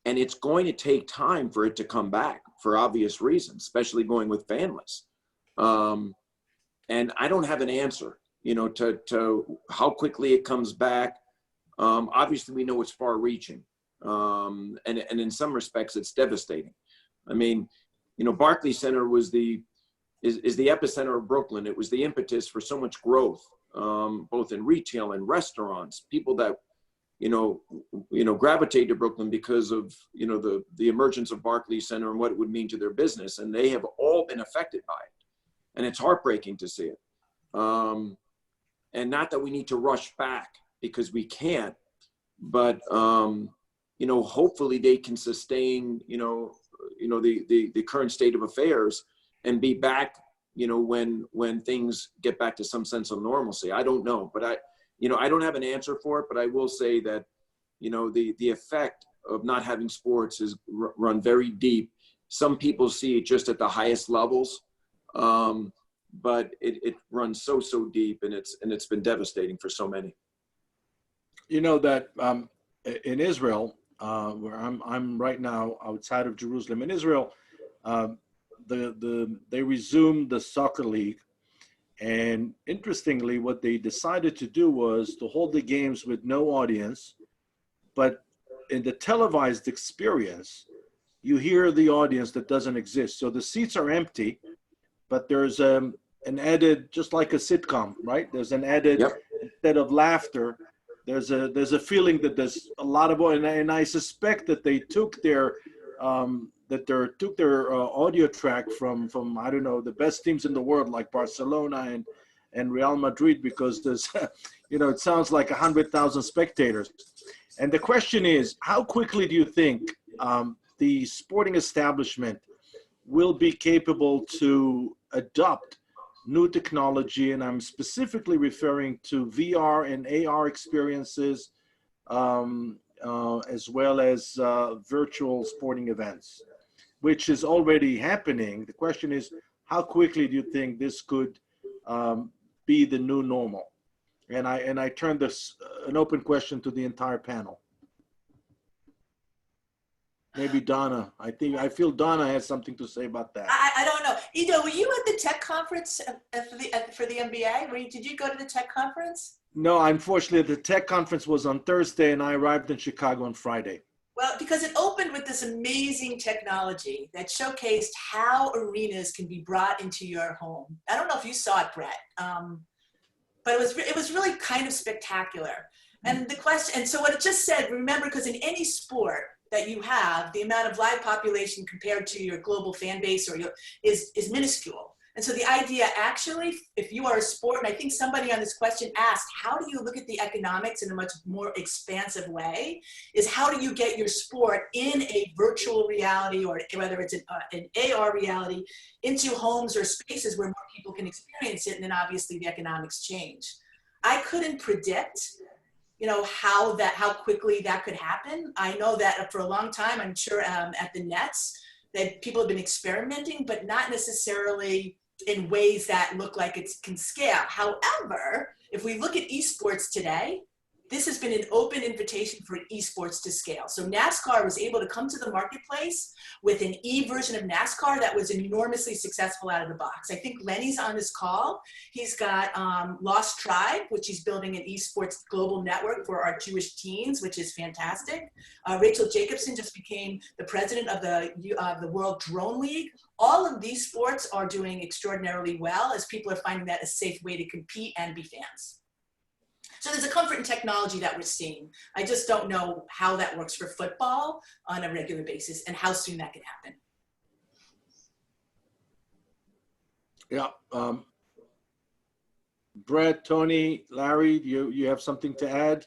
And it's going to take time for it to come back for obvious reasons, especially going with families. And I don't have an answer, to how quickly it comes back. Obviously, we know it's far reaching. And in some respects, it's devastating. I mean, Barclays Center was the is the epicenter of Brooklyn. It was the impetus for so much growth, both in retail and restaurants. People that, gravitate to Brooklyn because of, the emergence of Barclays Center and what it would mean to their business. And they have all been affected by it. And it's heartbreaking to see it. And not that we need to rush back, because we can't, but, hopefully they can sustain, the current state of affairs and be back, when things get back to some sense of normalcy. I don't know, but I don't have an answer for it, but I will say that, the effect of not having sports is run very deep. Some people see it just at the highest levels, but it runs so deep, and it's been devastating for so many. That in Israel, where I'm right now outside of Jerusalem, in Israel, they resumed the soccer league. And interestingly, what they decided to do was to hold the games with no audience, but in the televised experience, you hear the audience that doesn't exist. So the seats are empty, but there's an added, just like a sitcom, right? There's an added, Yep. Instead of laughter, there's a feeling that there's a lot of, and I suspect that they took their audio track from I don't know, the best teams in the world like Barcelona and Real Madrid, because there's it sounds like 100,000 spectators. And the question is, how quickly do you think the sporting establishment will be capable to adopt new technology? And I'm specifically referring to VR and AR experiences, as well as virtual sporting events, which is already happening. The question is, how quickly do you think this could be the new normal? And I turn this an open question to the entire panel. Maybe Donna. I feel Donna has something to say about that. I don't know. Ido, were you at the tech conference for the NBA? Did you go to the tech conference? No, unfortunately, the tech conference was on Thursday, and I arrived in Chicago on Friday. Well, because it opened with this amazing technology that showcased how arenas can be brought into your home. I don't know if you saw it, Brett, but it was really kind of spectacular. And the question, and so what it just said, remember, because in any sport that you have, the amount of live population compared to your global fan base is minuscule. And so the idea, actually, if you are a sport, and I think somebody on this question asked, how do you look at the economics in a much more expansive way, is how do you get your sport in a virtual reality, or whether it's an AR reality, into homes or spaces where more people can experience it, and then obviously the economics change. I couldn't predict how quickly that could happen. I know that for a long time, I'm sure at the Nets, that people have been experimenting, but not necessarily in ways that look like it can scale. However, if we look at esports today, this has been an open invitation for esports to scale. So NASCAR was able to come to the marketplace with an e-version of NASCAR that was enormously successful out of the box. I think Lenny's on this call. He's got Lost Tribe, which he's building an esports global network for our Jewish teens, which is fantastic. Rachel Jacobson just became the president of the World Drone League. All of these sports are doing extraordinarily well, as people are finding that a safe way to compete and be fans. So there's a comfort in technology that we're seeing. I just don't know how that works for football on a regular basis and how soon that can happen. Yeah. Brett, Tony, Larry, you have something to add?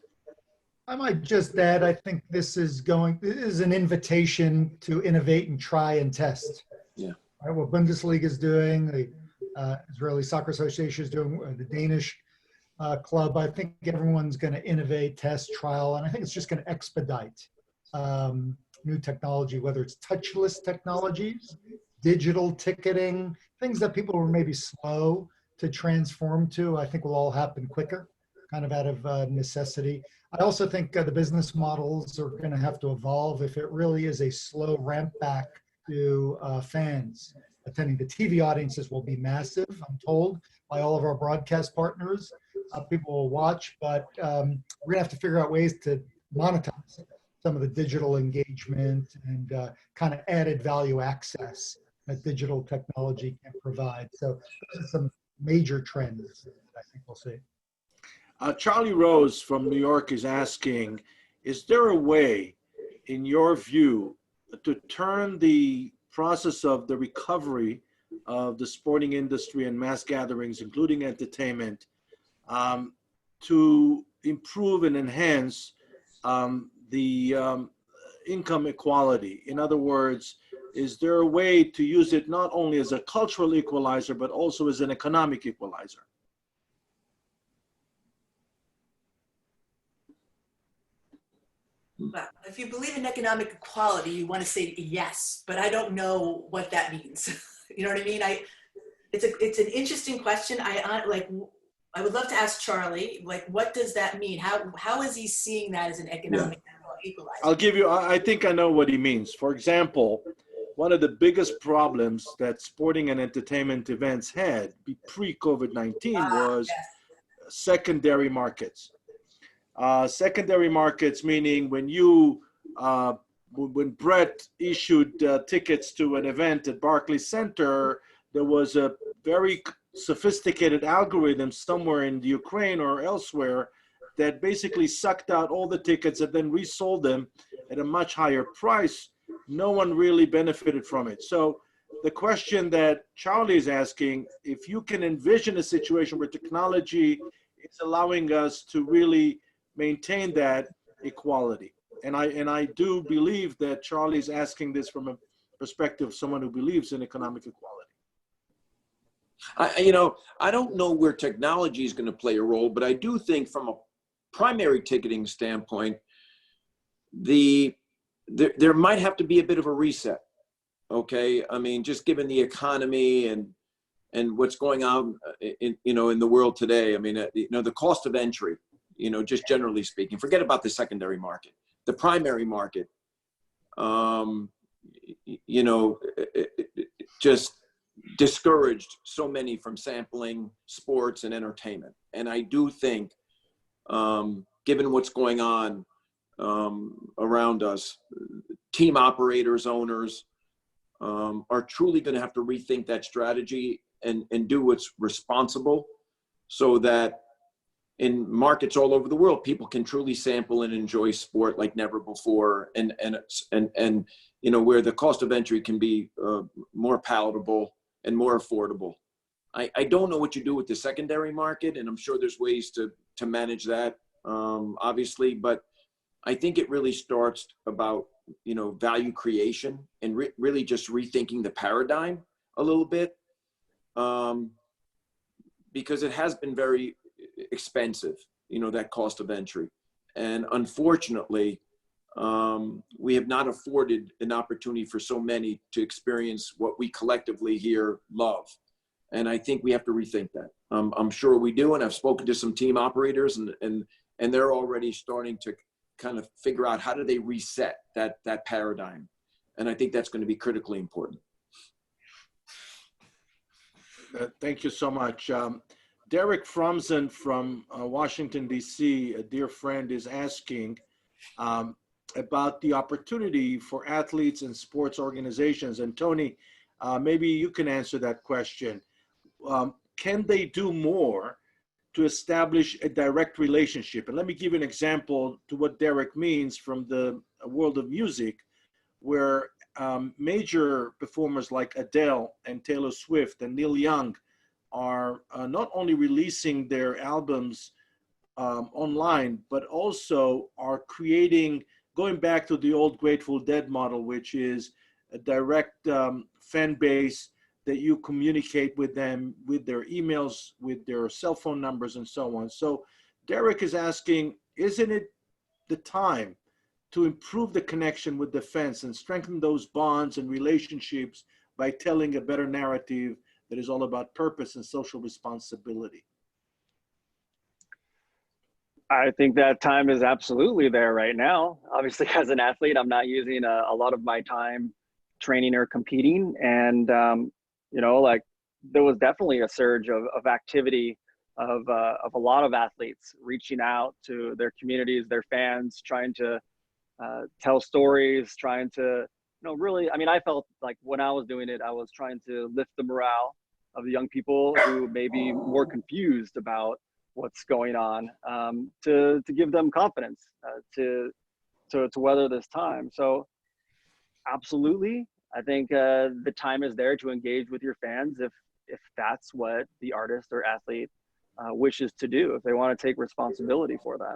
I might just add, I think this is an invitation to innovate and try and test. Yeah. Right, what Bundesliga is doing, the Israeli Soccer Association is doing, the Danish club. I think everyone's going to innovate, test, trial, and I think it's just going to expedite new technology, whether it's touchless technologies, digital ticketing, things that people were maybe slow to transform to, I think will all happen quicker, kind of out of necessity. I also think the business models are going to have to evolve if it really is a slow ramp back to fans attending. The TV audiences will be massive, I'm told, by all of our broadcast partners. People will watch, but we're gonna have to figure out ways to monetize some of the digital engagement and kind of added value access that digital technology can provide. So those are some major trends that I think we'll see. Charlie Rose from New York is asking, is there a way, in your view, to turn the process of the recovery of the sporting industry and mass gatherings, including entertainment, to improve and enhance the income equality? In other words, is there a way to use it not only as a cultural equalizer, but also as an economic equalizer? Well, if you believe in economic equality, you want to say yes, but I don't know what that means. You know what I mean? It's an interesting question. I would love to ask Charlie, like, what does that mean? How is he seeing that as an economic equalizer? I'll give you, I think I know what he means. For example, one of the biggest problems that sporting and entertainment events had pre-COVID-19 was Yes. secondary markets. Secondary markets meaning when Brett issued tickets to an event at Barclays Center, there was a very sophisticated algorithm somewhere in the Ukraine or elsewhere that basically sucked out all the tickets and then resold them at a much higher price. No one really benefited from it. So the question that Charlie is asking, if you can envision a situation where technology is allowing us to really maintain that equality. And I do believe that Charlie is asking this from a perspective of someone who believes in economic equality. I don't know where technology is going to play a role, but I do think from a primary ticketing standpoint, there might have to be a bit of a reset. Okay, I mean, just given the economy and what's going on in the world today. I mean, the cost of entry, just generally speaking, forget about the secondary market, the primary market, just discouraged so many from sampling sports and entertainment. And I do think, given what's going on around us, team operators, owners are truly going to have to rethink that strategy and do what's responsible, so that in markets all over the world, people can truly sample and enjoy sport like never before, and where the cost of entry can be more palatable and more affordable. I don't know what you do with the secondary market, and I'm sure there's ways to manage that, obviously, but I think it really starts about value creation and really just rethinking the paradigm a little bit, because it has been very expensive, that cost of entry. And unfortunately, we have not afforded an opportunity for so many to experience what we collectively here love. And I think we have to rethink that. I'm sure we do. And I've spoken to some team operators and they're already starting to kind of figure out how do they reset that paradigm. And I think that's going to be critically important. Thank you so much. Derek Fromsen from Washington, D.C., a dear friend, is asking about the opportunity for athletes and sports organizations. And Tony, maybe you can answer that question. Can they do more to establish a direct relationship? And let me give you an example to what Derek means from the world of music, where major performers like Adele and Taylor Swift and Neil Young are not only releasing their albums online, but also are creating, going back to the old Grateful Dead model, which is a direct fan base that you communicate with them, with their emails, with their cell phone numbers, and so on. So Derek is asking, isn't it the time to improve the connection with the fans and strengthen those bonds and relationships by telling a better narrative that is all about purpose and social responsibility? I think that time is absolutely there right now. Obviously, as an athlete, I'm not using a lot of my time training or competing. And, there was definitely a surge of activity of a lot of athletes reaching out to their communities, their fans, trying to tell stories, trying to really, I mean, I felt like when I was doing it, I was trying to lift the morale of the young people who may be more confused about what's going on, to give them confidence to weather this time. So absolutely, I think the time is there to engage with your fans if that's what the artist or athlete wishes to do, if they want to take responsibility for that.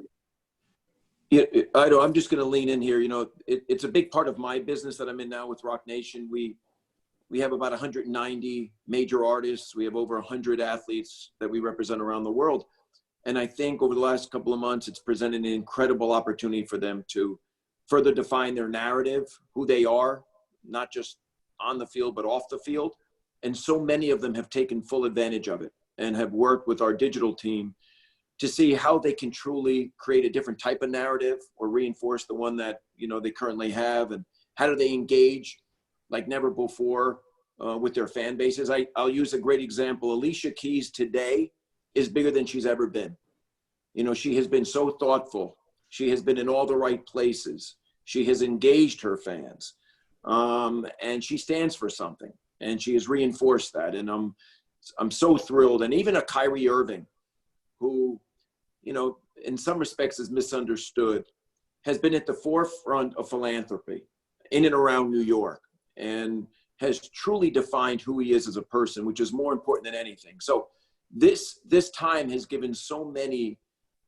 Yeah, Ido, I'm just going to lean in here. It's a big part of my business that I'm in now with Rock Nation. We have about 190 major artists. We have over 100 athletes that we represent around the world. And I think over the last couple of months, it's presented an incredible opportunity for them to further define their narrative, who they are, not just on the field, but off the field. And so many of them have taken full advantage of it and have worked with our digital team to see how they can truly create a different type of narrative or reinforce the one that, they currently have, and how do they engage like never before with their fan bases. I'll use a great example. Alicia Keys today is bigger than she's ever been. She has been so thoughtful. She has been in all the right places. She has engaged her fans, and she stands for something, and she has reinforced that. And I'm so thrilled. And even a Kyrie Irving, who, in some respects is misunderstood, has been at the forefront of philanthropy in and around New York, and has truly defined who he is as a person, which is more important than anything. So this time has given so many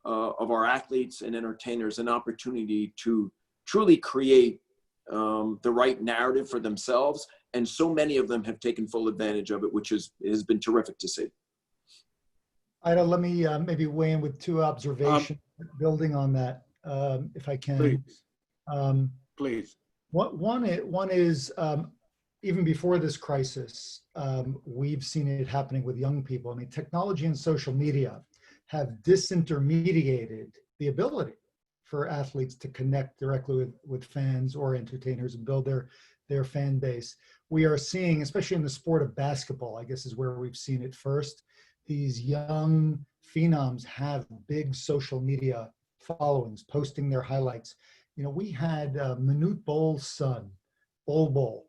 of our athletes and entertainers an opportunity to truly create the right narrative for themselves. And so many of them have taken full advantage of it, which has been terrific to see. Ido, let me maybe weigh in with two observations, building on that, if I can. Please. Please. One is even before this crisis, we've seen it happening with young people. I mean, technology and social media have disintermediated the ability for athletes to connect directly with fans or entertainers and build their fan base. We are seeing, especially in the sport of basketball, I guess is where we've seen it first, these young phenoms have big social media followings, posting their highlights. We had Manute Bol's son, Bol,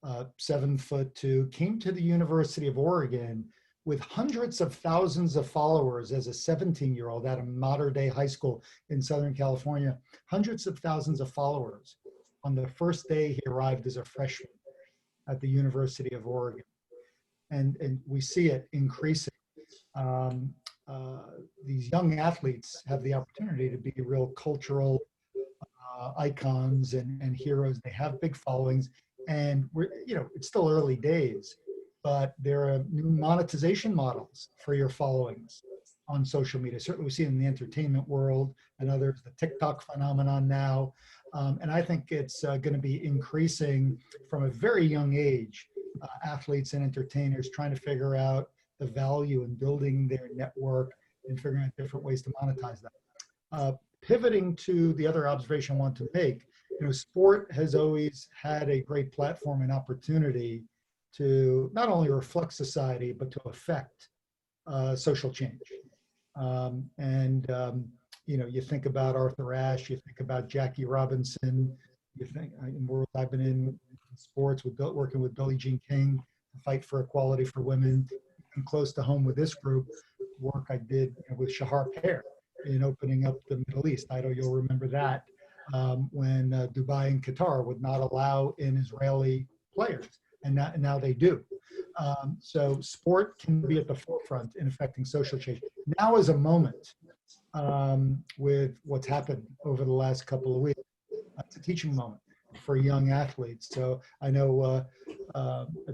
7'2", came to the University of Oregon with hundreds of thousands of followers as a 17-year-old at a modern-day high school in Southern California, hundreds of thousands of followers on the first day he arrived as a freshman at the University of Oregon. And we see it increasing. These young athletes have the opportunity to be real cultural icons and heroes. They have big followings, and it's still early days, but there are new monetization models for your followings on social media. Certainly we see it in the entertainment world and others, the TikTok phenomenon now. And I think it's going to be increasing from a very young age, athletes and entertainers trying to figure out the value in building their network and figuring out different ways to monetize that. Pivoting to the other observation I want to make, sport has always had a great platform and opportunity to not only reflect society, but to affect social change. You think about Arthur Ashe, you think about Jackie Robinson, you think in world I've been in sports working with Billie Jean King to fight for equality for women. And close to home with this group, work I did with Shahar Peer in opening up the Middle East. Ido, you'll remember that when Dubai and Qatar would not allow in Israeli players, and now they do. So sport can be at the forefront in affecting social change. Now is a moment with what's happened over the last couple of weeks. It's a teaching moment for young athletes. So I know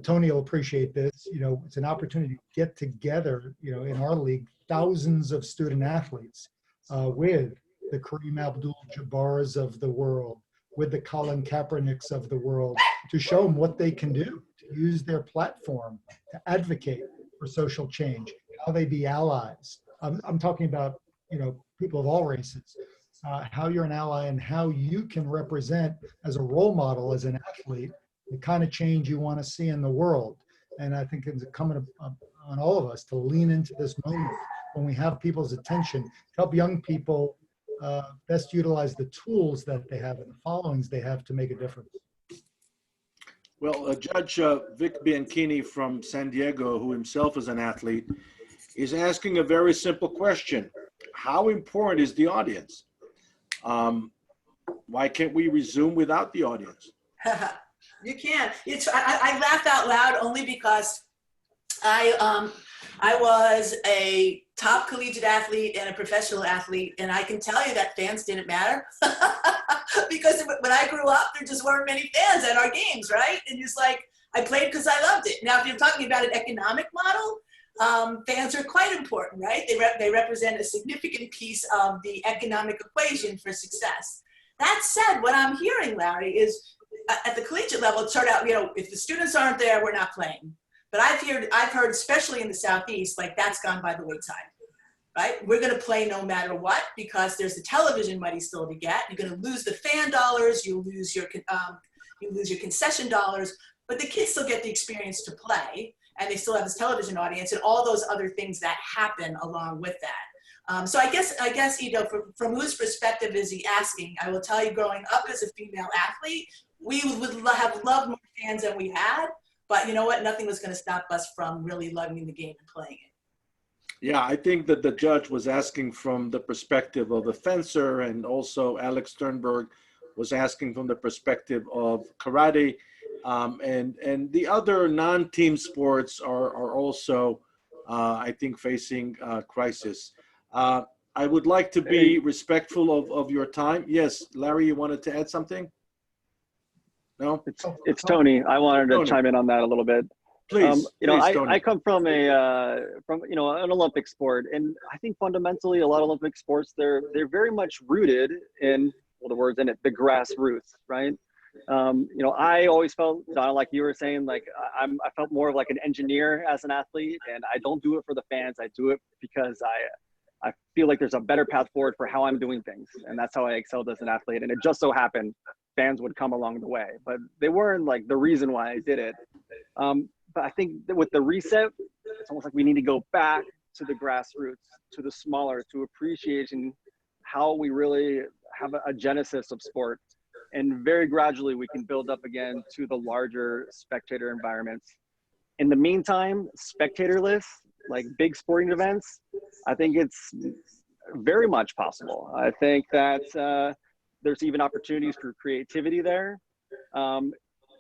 Tony will appreciate this. It's an opportunity to get together, in our league, thousands of student athletes with the Kareem Abdul-Jabbars of the world, with the Colin Kaepernicks of the world, to show them what they can do, to use their platform to advocate for social change, how they be allies. I'm talking about, people of all races, how you're an ally and how you can represent as a role model, as an athlete, the kind of change you want to see in the world. And I think it's incumbent on all of us to lean into this moment when we have people's attention, help young people best utilize the tools that they have and the followings they have to make a difference. Well, Judge Vic Bianchini from San Diego, who himself is an athlete, is asking a very simple question. How important is the audience? Why can't we resume without the audience? You can. I laugh out loud only because I was a top collegiate athlete and a professional athlete, and I can tell you that fans didn't matter because when I grew up, there just weren't many fans at our games, right? And it's like, I played because I loved it. Now, if you're talking about an economic model, fans are quite important, right? They represent a significant piece of the economic equation for success. That said, what I'm hearing, Larry, is at the collegiate level, it started out, if the students aren't there, we're not playing. But I've heard, especially in the Southeast, like that's gone by the wayside, right? We're going to play no matter what because there's the television money still to get. You're going to lose the fan dollars, you lose your concession dollars, but the kids still get the experience to play, and they still have this television audience and all those other things that happen along with that. So I guess, Ido, from whose perspective is he asking? I will tell you, growing up as a female athlete, we would have loved more fans than we had. But you know what? Nothing was going to stop us from really loving the game and playing it. Yeah, I think that the judge was asking from the perspective of a fencer, and also Alex Sternberg was asking from the perspective of karate. And the other non-team sports are also, I think, facing crisis. I would like to be respectful of your time. Yes, Larry, you wanted to add something? No? It's Tony. I wanted to chime in on that a little bit. Please, I come from an Olympic sport, and I think fundamentally a lot of Olympic sports, they're very much rooted in, well, the word's in it, the grassroots, right? I always felt, Donna, like you were saying, like I felt more of like an engineer as an athlete, and I don't do it for the fans. I do it because I feel like there's a better path forward for how I'm doing things, and that's how I excelled as an athlete. And it just so happened fans would come along the way, but they weren't like the reason why I did it. But I think that with the reset, it's almost like we need to go back to the grassroots, to the smaller, to appreciating how we really have a genesis of sport. And very gradually we can build up again to the larger spectator environments. In the meantime, spectatorless, like big sporting events, I think it's very much possible. I think that there's even opportunities for creativity there.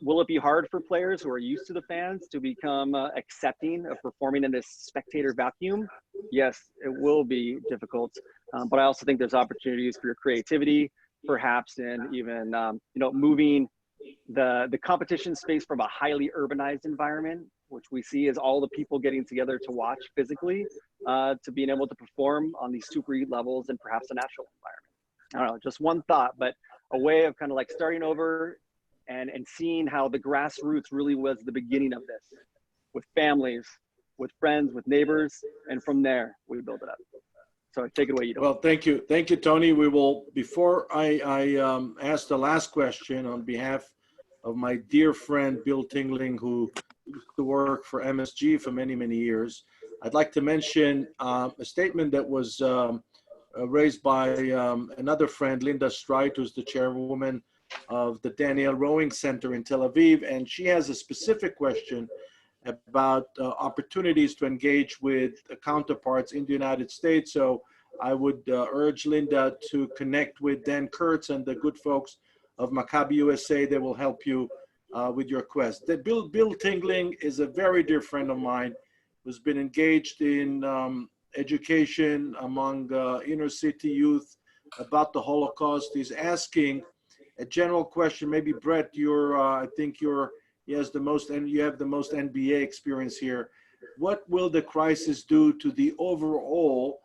Will it be hard for players who are used to the fans to become accepting of performing in this spectator vacuum? Yes, it will be difficult, but I also think there's opportunities for your creativity, perhaps in even moving the competition space from a highly urbanized environment, which we see as all the people getting together to watch physically, to being able to perform on these super elite levels and perhaps a natural environment. I don't know, just one thought, but a way of kind of like starting over and seeing how the grassroots really was the beginning of this, with families, with friends, with neighbors, and from there we build it up. So take it away, Ido. Well, thank you, Tony. We will, before I ask the last question, on behalf of my dear friend Bill Tingling, who used to work for MSG for many, many years, I'd like to mention a statement that was raised by another friend, Linda Streit, who's the chairwoman of the Daniel Rowing Center in Tel Aviv, and she has a specific question about opportunities to engage with counterparts in the United States. So I would urge Linda to connect with Dan Kurtz and the good folks of Maccabi USA. They will help you with your quest. Bill Tingling is a very dear friend of mine who's been engaged in education among inner city youth about the Holocaust. He's asking a general question. Maybe Brett, I think he has the most, and you have the most NBA experience here. What will the crisis do to the overall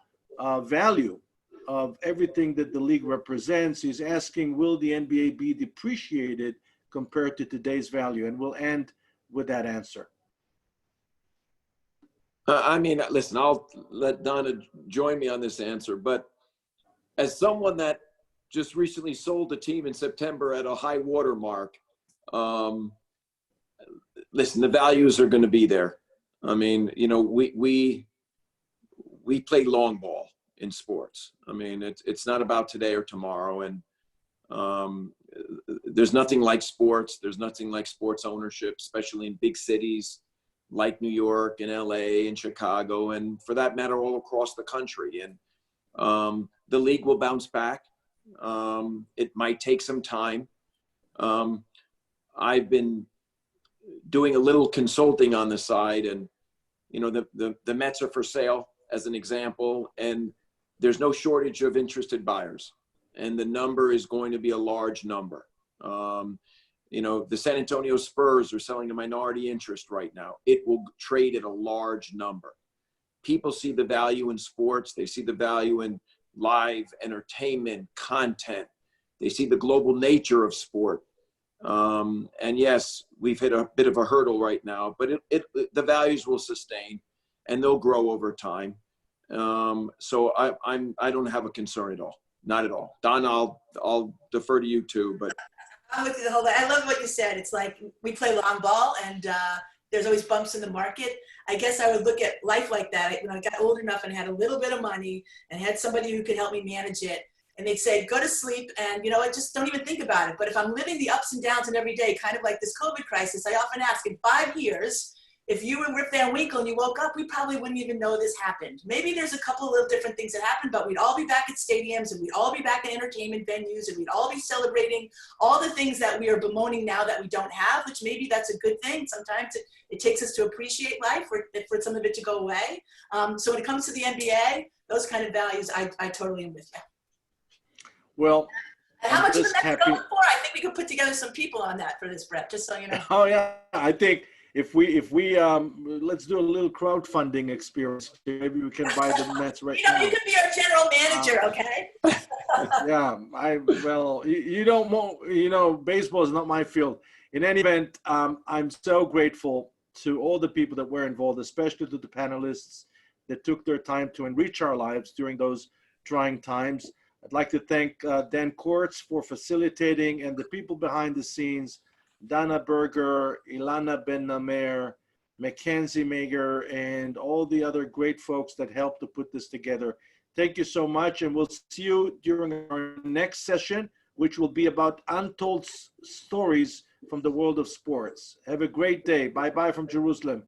value of everything that the league represents? He's asking, will the NBA be depreciated compared to today's value? And we'll end with that answer. Listen, I'll let Donna join me on this answer, but as someone that just recently sold a team in September at a high water mark, listen, the values are going to be there. We play long ball in sports. It's not about today or tomorrow. And There's nothing like sports. There's nothing like sports ownership, especially in big cities like New York and LA and Chicago, and for that matter, all across the country. And the league will bounce back. It might take some time. I've been doing a little consulting on the side, and the Mets are for sale as an example, and there's no shortage of interested buyers, and the number is going to be a large number. The San Antonio Spurs are selling a minority interest right now. It will trade at a large number. People see the value in sports. They see the value in live entertainment, content. They see the global nature of sport. And yes, we've hit a bit of a hurdle right now, but the values will sustain and they'll grow over time. So I don't have a concern at all. Not at all. Don, I'll defer to you too, but. I'm with you the whole way. I love what you said. It's like we play long ball, and there's always bumps in the market. I guess I would look at life like that. When I got old enough and had a little bit of money and had somebody who could help me manage it, and they'd say, go to sleep, and I just don't even think about it. But if I'm living the ups and downs in every day, kind of like this COVID crisis, I often ask, in 5 years, if you were Rip Van Winkle and you woke up, we probably wouldn't even know this happened. Maybe there's a couple of little different things that happened, but we'd all be back at stadiums, and we'd all be back in entertainment venues, and we'd all be celebrating all the things that we are bemoaning now that we don't have, which maybe that's a good thing. Sometimes it takes us to appreciate life for some of it to go away. So when it comes to the NBA, those kind of values, I totally am with you. Well, and how much of the Mets going for? I think we could put together some people on that for this, Brett, just so you know. Oh yeah, I think if we let's do a little crowdfunding experience. Maybe we can buy the Mets right now. You could be our general manager, okay? Yeah, baseball is not my field. In any event, I'm so grateful to all the people that were involved, especially to the panelists that took their time to enrich our lives during those trying times. I'd like to thank Dan Kortz for facilitating, and the people behind the scenes, Dana Berger, Ilana Ben Namer, Mackenzie Mager, and all the other great folks that helped to put this together. Thank you so much, and we'll see you during our next session, which will be about untold stories from the world of sports. Have a great day. Bye-bye from Jerusalem.